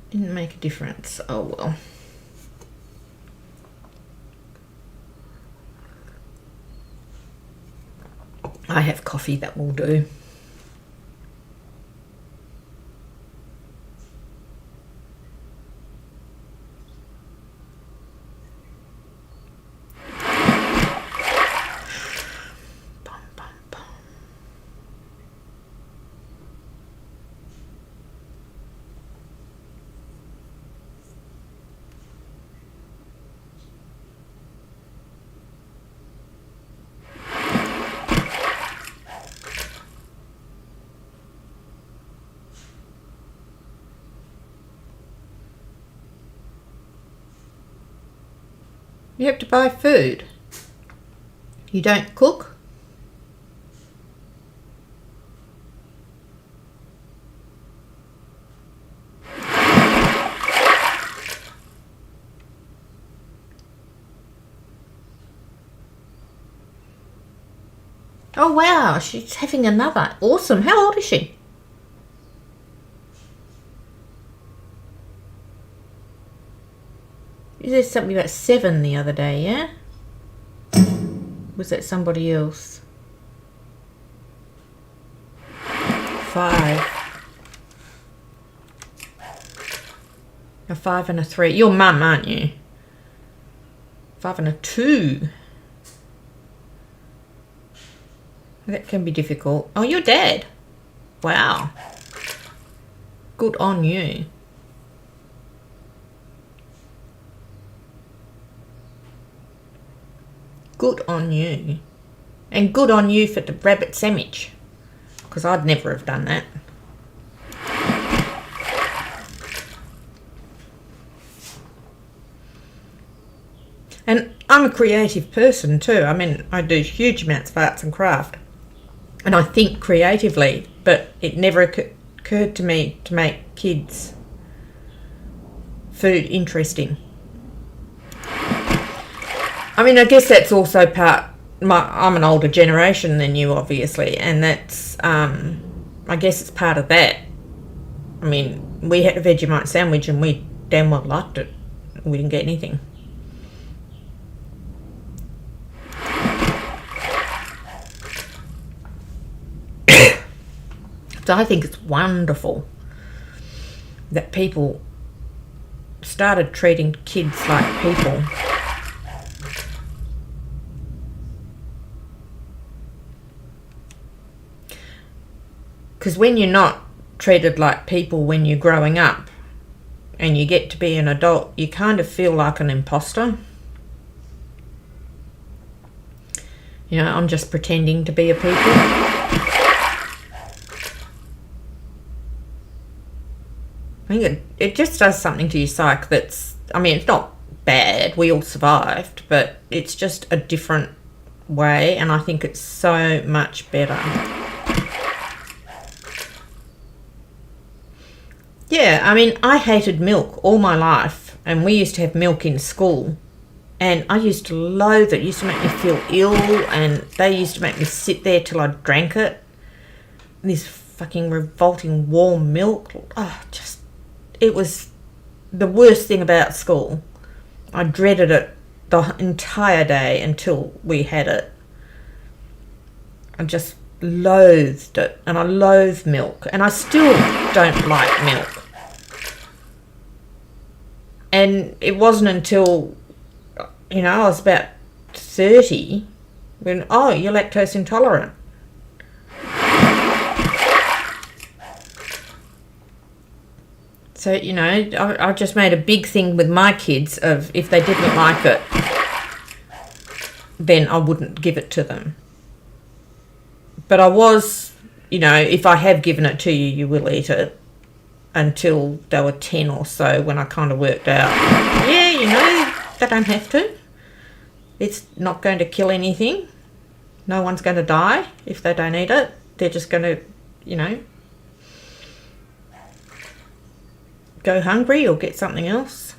Didn't make a difference. Oh well. I have coffee, that will do. You have to buy food. You don't cook? Oh wow, she's having another. Awesome. How old is she? You said something about 7 the other day, yeah? Was that somebody else? 5. A 5 and a 3. Your mum, aren't you? 5 and a 2. That can be difficult. Oh, you're dad. Wow. Good on you. Good on you. And good on you for the rabbit sandwich. Because I'd never have done that. And I'm a creative person too. I mean, I do huge amounts of arts and craft. And I think creatively, but it never occurred to me to make kids' food interesting. I mean, I guess that's also I'm an older generation than you, obviously, and that's, I guess it's part of that. I mean, we had a Vegemite sandwich and we damn well liked it. We didn't get anything. So I think it's wonderful that people started treating kids like people. Because when you're not treated like people when you're growing up, and you get to be an adult, you kind of feel like an imposter. You know, I'm just pretending to be a people. I think it just does something to your psyche that's, I mean, it's not bad, we all survived, but it's just a different way, and I think it's so much better. Yeah, I mean, I hated milk all my life, and we used to have milk in school, and I used to loathe it. It used to make me feel ill, and they used to make me sit there till I drank it. This fucking revolting warm milk. Oh, just, it was the worst thing about school. I dreaded it the entire day until we had it. I just loathed it, and I loathe milk, and I still don't like milk. And it wasn't until, you know, I was about 30 when, oh, you're lactose intolerant. So, you know, I just made a big thing with my kids of if they didn't like it, then I wouldn't give it to them. But I was, you know, if I have given it to you, you will eat it, until they were 10 or so, when I kind of worked out, yeah, you know, they don't have to. It's not going to kill anything. No one's going to die if they don't eat it. They're just going to, you know, go hungry or get something else.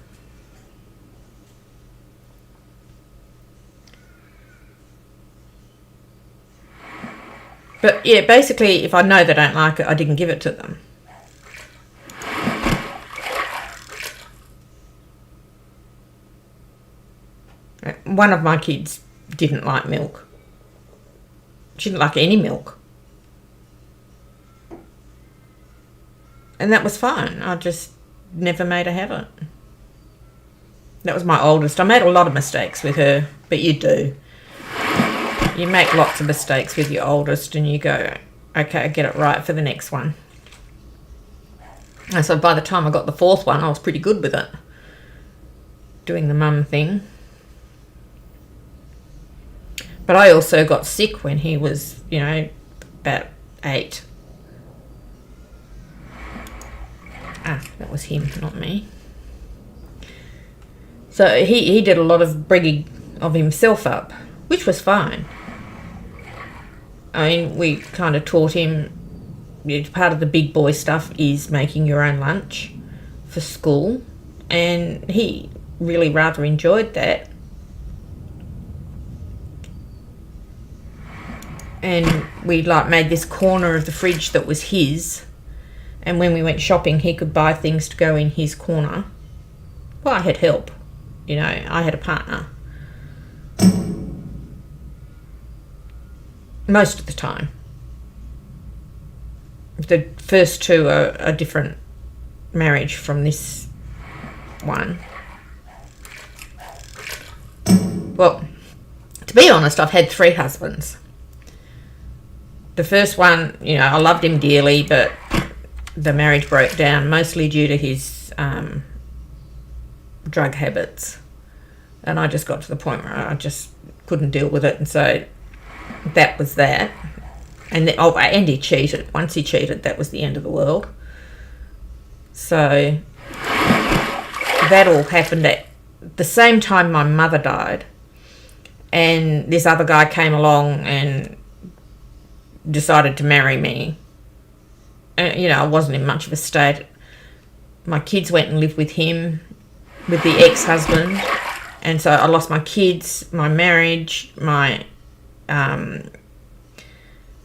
But yeah, basically, if I know they don't like it, I didn't give it to them. One of my kids didn't like milk. She didn't like any milk. And that was fine. I just never made her have it. That was my oldest. I made a lot of mistakes with her, but you do. You make lots of mistakes with your oldest and you go, okay, I get it right for the next one. And so by the time I got the fourth one, I was pretty good with it. Doing the mum thing. But I also got sick when he was, you know, about 8. Ah, that was him, not me. So he did a lot of bringing of himself up, which was fine. I mean, we kind of taught him, part of the big boy stuff is making your own lunch for school, and he really rather enjoyed that. And we like made this corner of the fridge that was his, and when we went shopping he could buy things to go in his corner. Well, I had help, you know, I had a partner most of the time. The first two are a different marriage from this one. Well, to be honest, I've had 3 husbands. The first one, you know, I loved him dearly, but the marriage broke down mostly due to his drug habits. And I just got to the point where I just couldn't deal with it, and so that was that. And and he cheated. Once he cheated, that was the end of the world. So that all happened at the same time my mother died, and this other guy came along and decided to marry me. You know, I wasn't in much of a state. My kids went and lived with him, with the ex-husband, and so I lost my kids, my marriage, my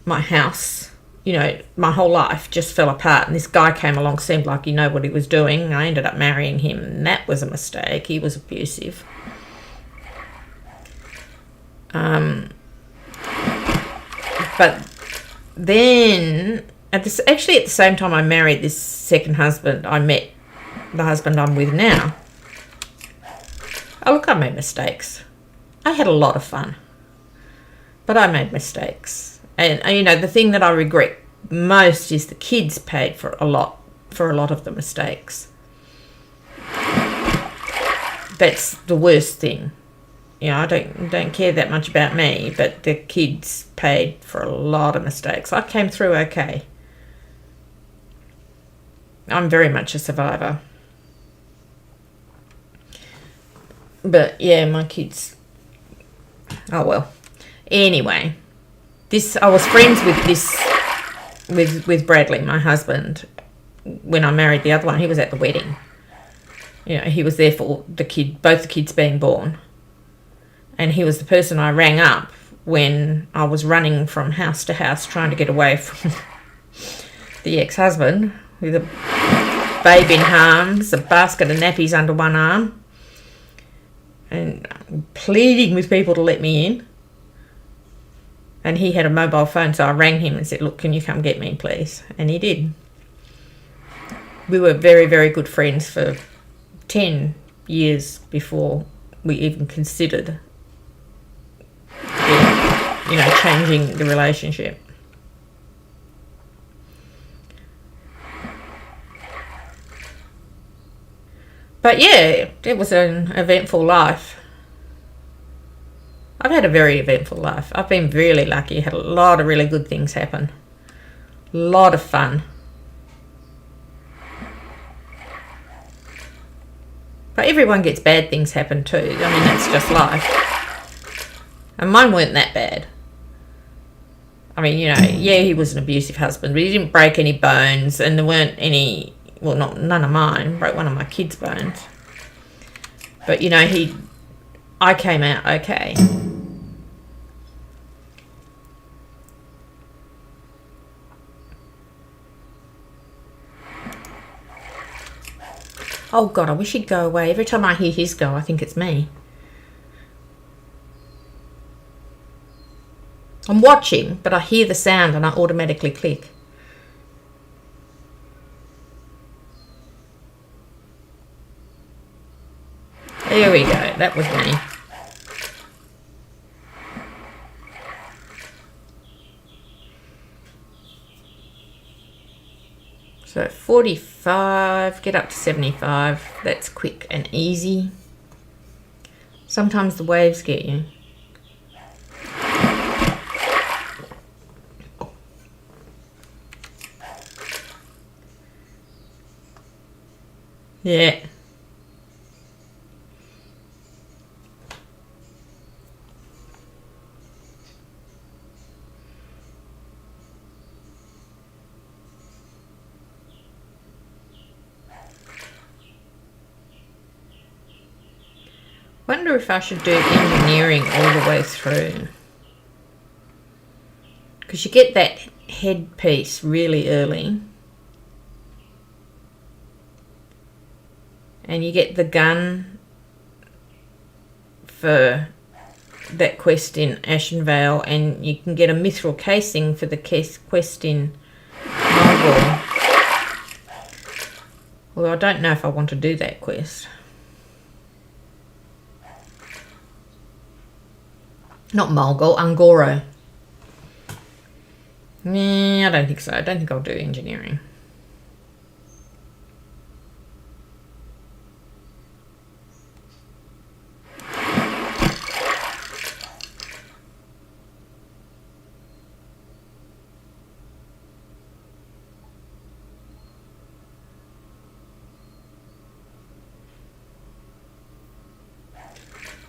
house. You know, my whole life just fell apart, and this guy came along, seemed like he knew what he was doing. I ended up marrying him, and that was a mistake. He was abusive. But then, at the same time I married this second husband, I met the husband I'm with now. Oh, look, I made mistakes. I had a lot of fun, but I made mistakes. And you know, the thing that I regret most is the kids paid for a lot of the mistakes. that's the worst thing. You know, I don't care that much about me, but the kids paid for a lot of mistakes. I came through okay. I'm very much a survivor. But yeah, my kids. Oh well. Anyway, I was friends with Bradley, my husband, when I married the other one. He was at the wedding. You know, he was there for both the kids being born. And he was the person I rang up when I was running from house to house trying to get away from the ex-husband with a baby in arms, a basket of nappies under one arm, and pleading with people to let me in. And he had a mobile phone, so I rang him and said, look, can you come get me, please? And he did. We were very, very good friends for 10 years before we even considered changing the relationship. But yeah, it was an eventful life. I've had a very eventful life. I've been really lucky. Had a lot of really good things happen. A lot of fun. But everyone gets bad things happen too. I mean, that's just life. And mine weren't that bad. I mean, you know, yeah, he was an abusive husband, but he didn't break any bones, and there weren't any, well, none of mine. Broke one of my kids' bones. But, you know, I came out okay. Oh, God, I wish he'd go away. Every time I hear his go, I think it's me. I'm watching, but I hear the sound and I automatically click. There we go. That was me. So 45, get up to 75. That's quick and easy. Sometimes the waves get you. Yeah. Wonder if I should do engineering all the way through. Because you get that head piece really early. And you get the gun for that quest in Ashenvale, and you can get a mithril casing for the quest in Mulgore. Well, I don't know if I want to do that quest. Not Mulgore, Ungoro. Nah, I don't think so. I don't think I'll do engineering.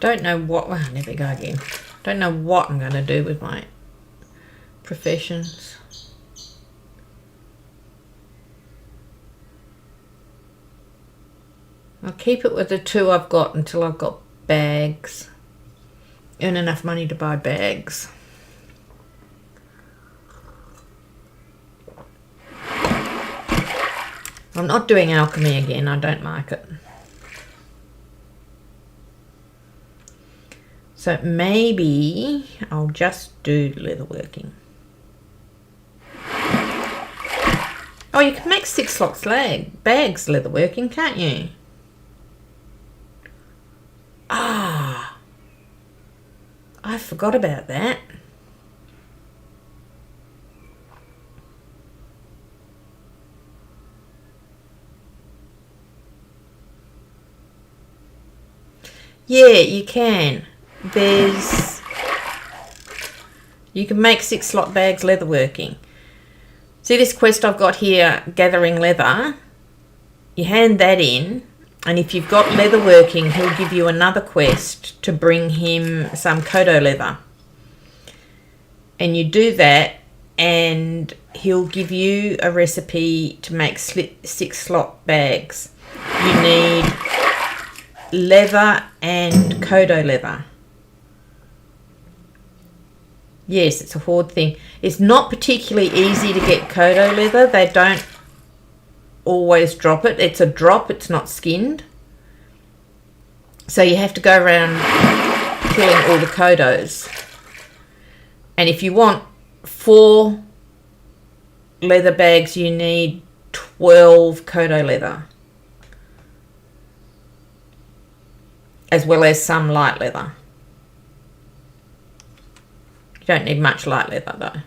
Don't know what... Well, there we go again. Don't know what I'm going to do with my professions. I'll keep it with the two I've got until I've got bags. Earn enough money to buy bags. I'm not doing alchemy again. I don't like it. So maybe I'll just do leatherworking. Oh, you can make 6 slots bags leatherworking, can't you? Ah, I forgot about that. Yeah, you can. You can make 6 slot bags leatherworking. See this quest I've got here, gathering leather? You hand that in, and if you've got leatherworking, he'll give you another quest to bring him some Kodo leather. And you do that, and he'll give you a recipe to make 6 slot bags. You need leather and Kodo leather. Yes, it's a horde thing. It's not particularly easy to get Kodo leather. They don't always drop it. It's a drop, it's not skinned. So you have to go around killing all the Kodos. And if you want 4 leather bags, you need 12 Kodo leather. As well as some light leather. You don't need much light leather though.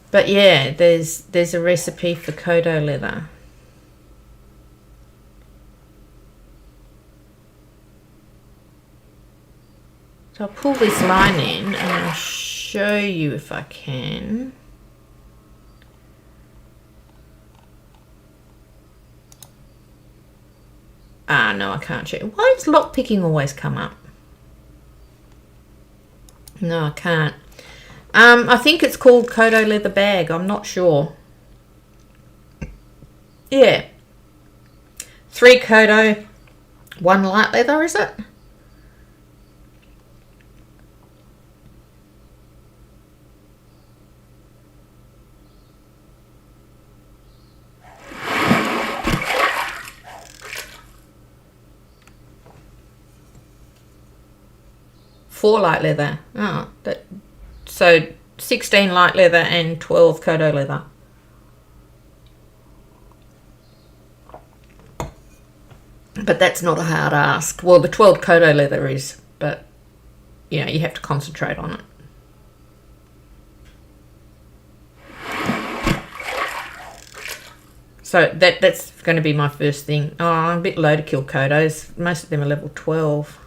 But yeah, there's a recipe for Kodo leather. So I'll pull this line in and I'll show you if I can. Ah, no, I can't show you. Why does lockpicking always come up? No, I can't. I think it's called Kodo leather bag. I'm not sure. Yeah. 3 Kodo, 1 light leather, is it? Four light leather. Oh, so 16 light leather and 12 Kodo leather. But that's not a hard ask. Well, the 12 Kodo leather is, but you know, you have to concentrate on it. So that's going to be my first thing. Oh, I'm a bit low to kill Kodos. Most of them are level 12.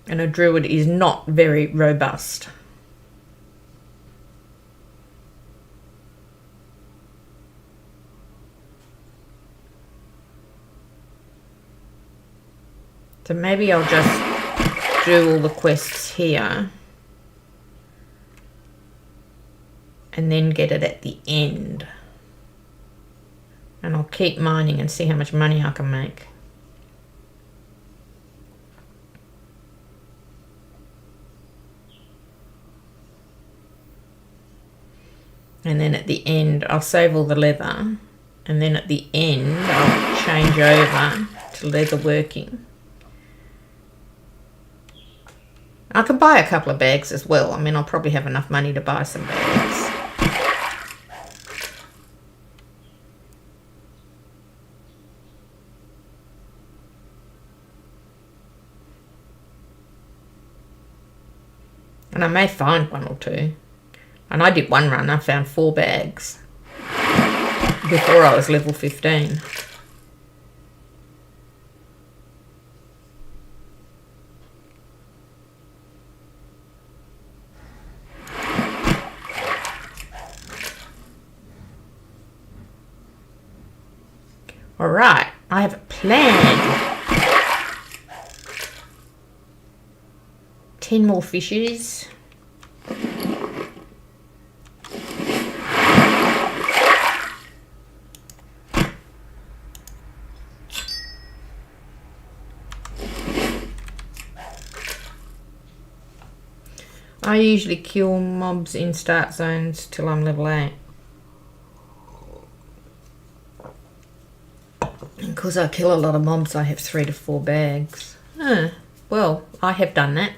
And a druid is not very robust. So maybe I'll just do all the quests here. And then get it at the end. And I'll keep mining and see how much money I can make. And then at the end, I'll save all the leather. And then at the end, I'll change over to leather working. I can buy a couple of bags as well. I mean, I'll probably have enough money to buy some bags. And I may find 1 or 2. And I did one run, I found 4 bags before I was level 15. Alright, I have a plan. 10 more fishes. I usually kill mobs in start zones till I'm level 8. Because I kill a lot of mobs, I have 3 to 4 bags. Well, I have done that.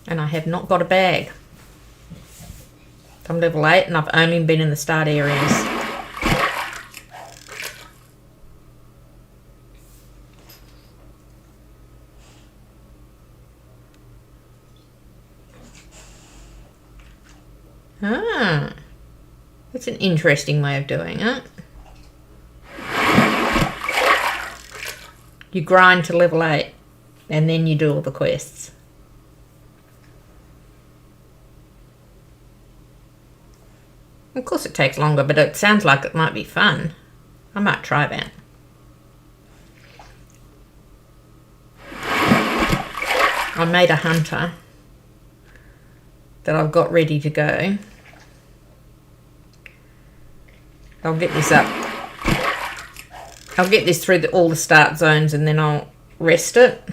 And I have not got a bag. I'm level 8 and I've only been in the start areas. Ah. It's an interesting way of doing it. You grind to level 8 and then you do all the quests. Of course it takes longer, but it sounds like it might be fun. I might try that. I made a hunter that I've got ready to go. I'll get this up. I'll get this through all the start zones and then I'll rest it.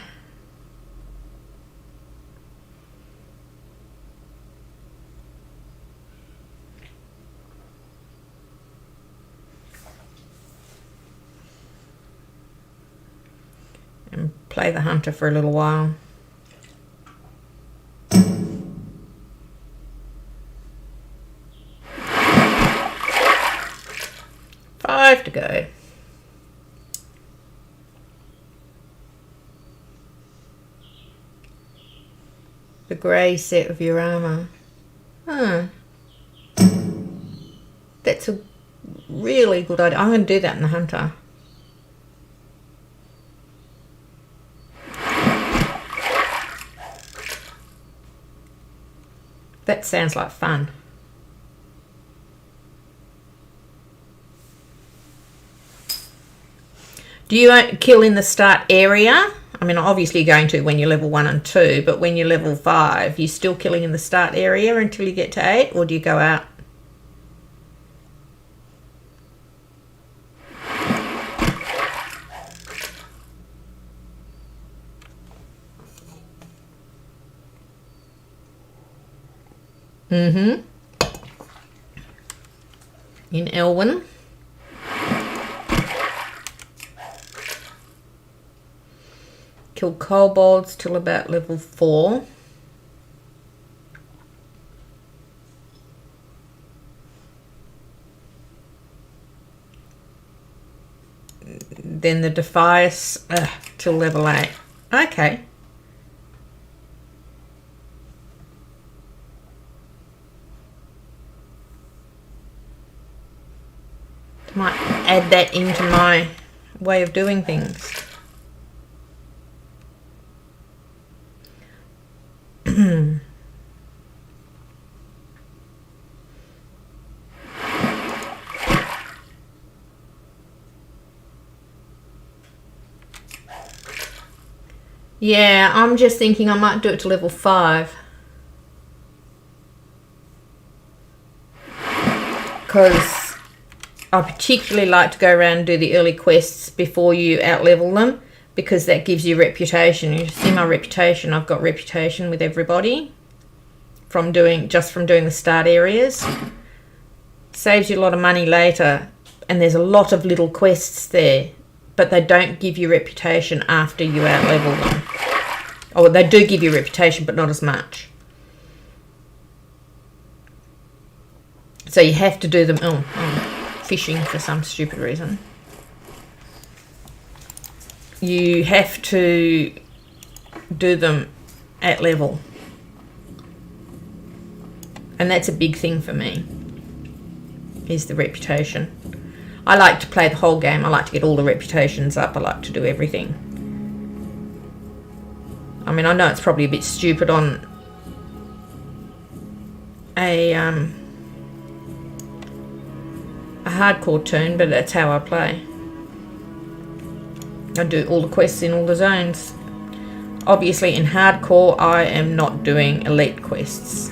And play the hunter for a little while. Five to go. The grey set of your armour. Huh. That's a really good idea. I'm going to do that in the hunter. That sounds like fun. Do you kill in the start area? I mean, obviously you're going to when you're level 1 and 2, but when you're level 5, you're still killing in the start area until you get to 8, or do you go out? In Elwyn. Kill kobolds till about level 4. Then the Defias till level 8. Okay. Might add that into my way of doing things. Yeah, I'm just thinking I might do it to level 5. Because I particularly like to go around and do the early quests before you outlevel them, because that gives you reputation. You see my reputation. I've got reputation with everybody from doing the start areas. Saves you a lot of money later, and there's a lot of little quests there, but they don't give you reputation after you outlevel them. Oh, they do give you reputation, but not as much. So you have to do them. Oh, fishing for some stupid reason. You have to do them at level. And that's a big thing for me, is the reputation. I like to play the whole game. I like to get all the reputations up. I like to do everything. I mean, I know it's probably a bit stupid on a hardcore turn, but that's how I play. I do all the quests in all the zones. Obviously in hardcore I am not doing elite quests.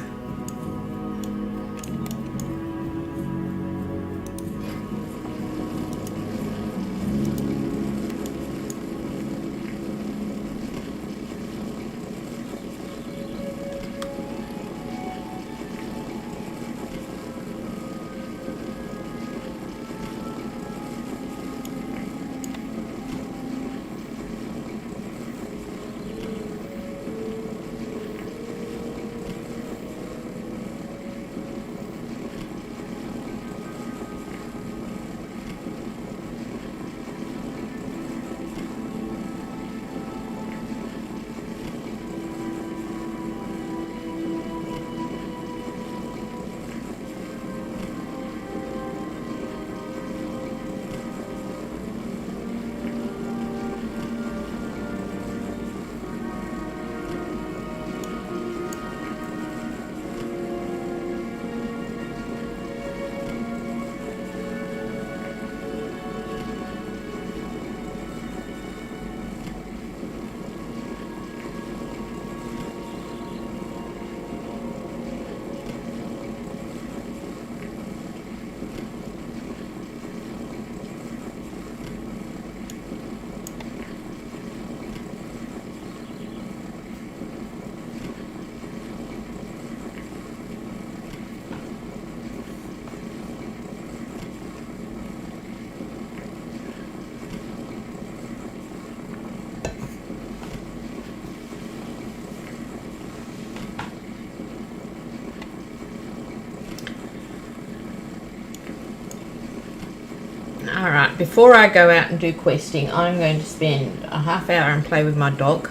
before I go out and do questing, I'm going to spend a half hour and play with my dog.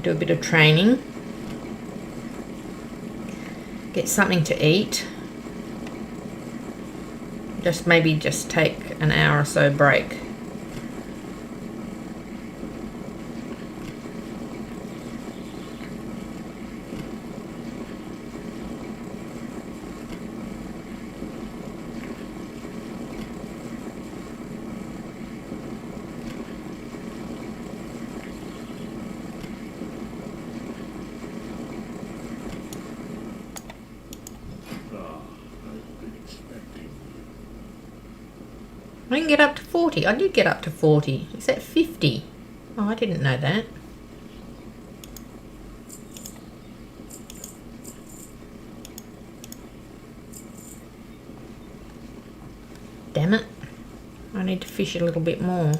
Do a bit of training. Get something to eat. Maybe just take an hour or so break. I can get up to 40. I did get up to 40. Is that 50? Oh, I didn't know that. Damn it. I need to fish a little bit more.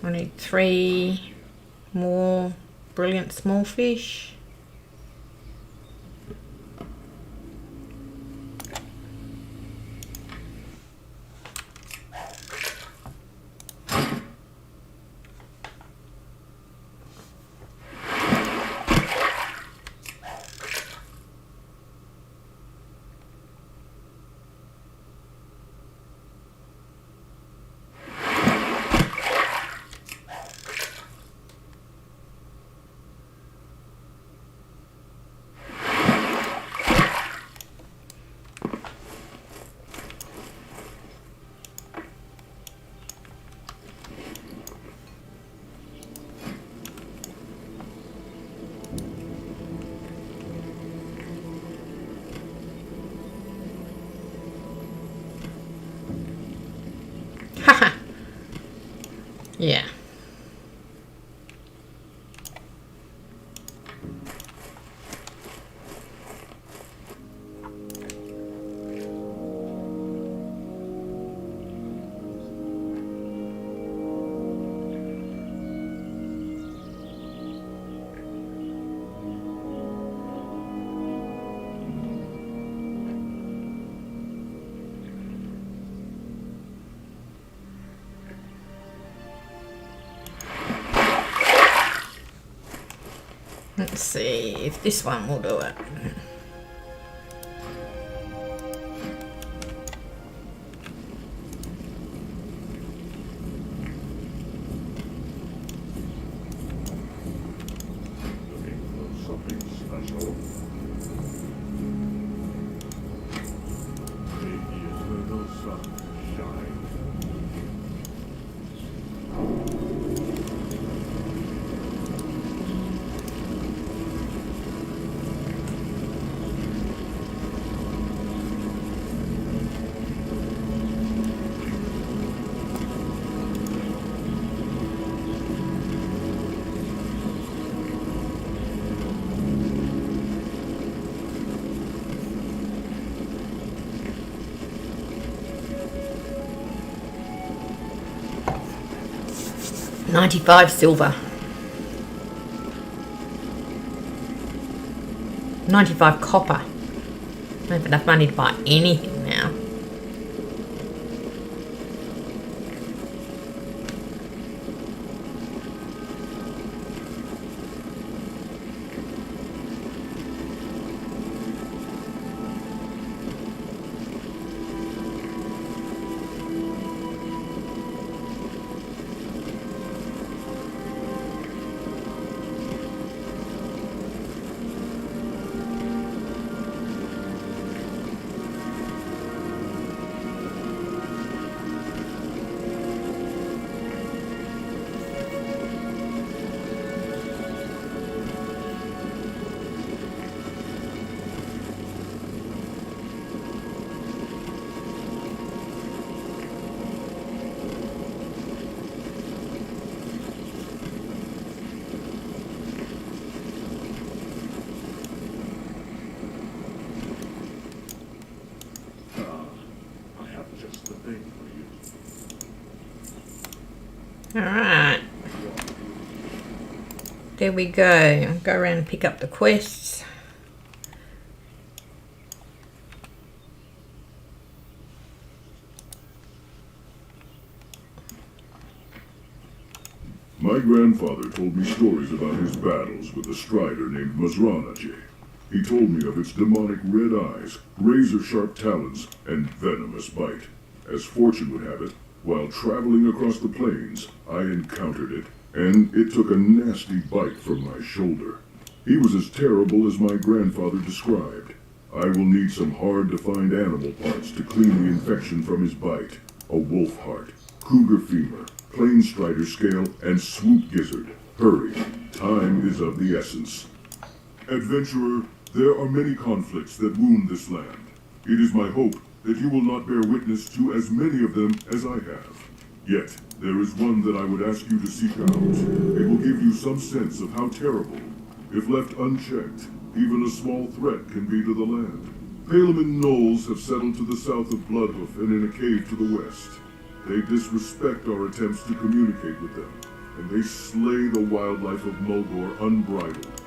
I need 3 more brilliant small fish. Yeah. Let's see if this one will do it. Something special. Maybe eternal sunshine. 95 silver. 95 copper. I don't have enough money to buy anything now.'Just the thing for you. Alright. There we go. Go around and pick up the quests. My grandfather told me stories about his battles with a strider named Mazranache. He told me of its demonic red eyes, razor-sharp talons, and venomous bite. As fortune would have it, while traveling across the plains, I encountered it, and it took a nasty bite from my shoulder. He was as terrible as my grandfather described. I will need some hard-to-find animal parts to clean the infection from his bite. A wolf heart, cougar femur, plain strider scale, and swoop gizzard. Hurry, time is of the essence. Adventurer, there are many conflicts that wound this land. It is my hope that you will not bear witness to as many of them as I have. Yet, there is one that I would ask you to seek out. It will give you some sense of how terrible, if left unchecked, even a small threat can be to the land. Paleman Knolls have settled to the south of Bloodhoof and in a cave to the west. They disrespect our attempts to communicate with them, and they slay the wildlife of Mulgore unbridled.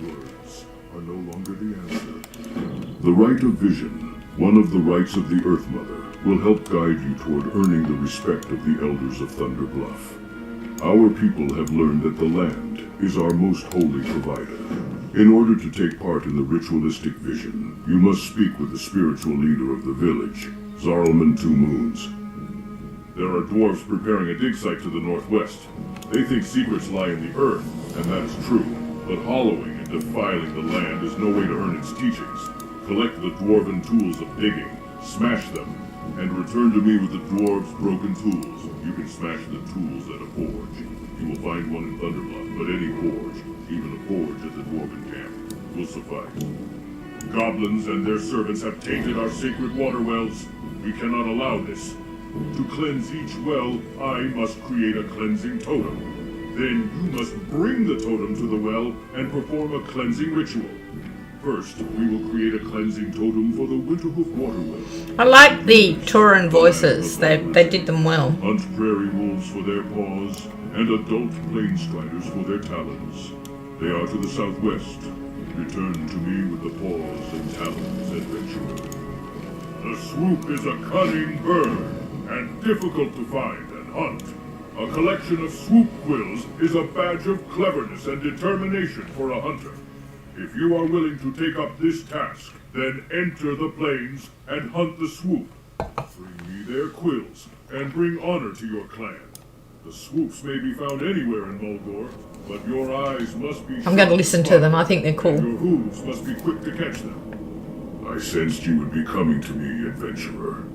Words are no longer the answer. The Right of Vision, one of the rights of the Earth Mother, will help guide you toward earning the respect of the Elders of Thunder Bluff. Our people have learned that the land is our most holy provider. In order to take part in the ritualistic vision, you must speak with the spiritual leader of the village, Zarlman Two Moons. There are dwarves preparing a dig site to the northwest. They think secrets lie in the earth, and that is true. But hollowing and defiling the land is no way to earn its teachings. Collect the dwarven tools of digging, smash them, and return to me with the dwarves' broken tools. You can smash the tools at a forge. You will find one in Thunderbluff, but any forge, even a forge at the dwarven camp, will suffice. Goblins and their servants have tainted our sacred water wells. We cannot allow this. To cleanse each well, I must create a cleansing totem. Then you must bring the totem to the well and perform a cleansing ritual. First, we will create a cleansing totem for the Winterhoof water well. I like the Tauran voices. They did them well. Hunt prairie wolves for their paws, and adult plain striders for their talons. They are to the southwest. Return to me with the paws and talons, adventurer. The swoop is a cunning bird, and difficult to find and hunt. A collection of swoop quills is a badge of cleverness and determination for a hunter. If you are willing to take up this task, then enter the plains and hunt the swoop. Bring me their quills, and bring honor to your clan. The swoops may be found anywhere in Mulgore, but your eyes must be I'm going to listen to them. I think they're cool. Your hooves must be quick to catch them. I sensed you would be coming to me, adventurer.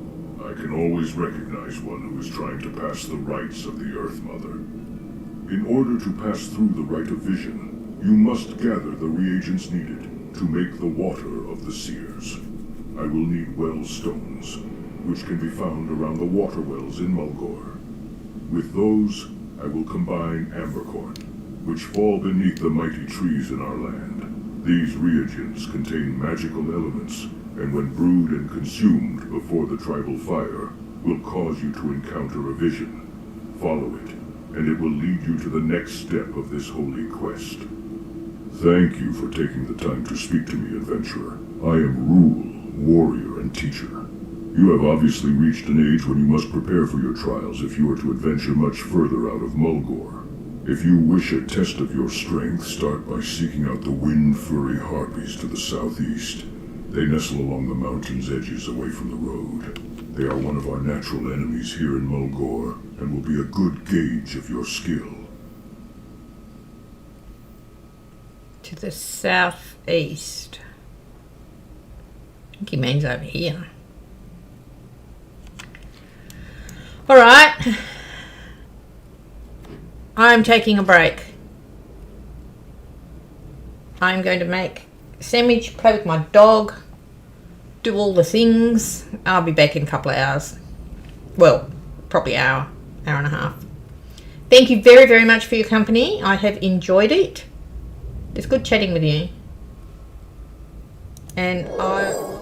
I can always recognize one who is trying to pass the rites of the Earth Mother. In order to pass through the Rite of Vision, you must gather the reagents needed to make the water of the seers. I will need well stones, which can be found around the water wells in Mulgore. With those, I will combine ambercorn, which fall beneath the mighty trees in our land. These reagents contain magical elements, and when brewed and consumed before the tribal fire, will cause you to encounter a vision. Follow it, and it will lead you to the next step of this holy quest. Thank you for taking the time to speak to me, adventurer. I am Rule, warrior and teacher. You have obviously reached an age when you must prepare for your trials if you are to adventure much further out of Mulgore. If you wish a test of your strength, start by seeking out the wind-furry harpies to the southeast. They nestle along the mountain's edges away from the road. They are one of our natural enemies here in Mulgore, and will be a good gauge of your skill. To the southeast. I think he means over here. Alright. I'm taking a break. I'm going to make a sandwich, play with my dog, do all the things. I'll be back in a couple of hours. Well, probably hour and a half. Thank you very, very much for your company. I have enjoyed it. It's good chatting with you. And I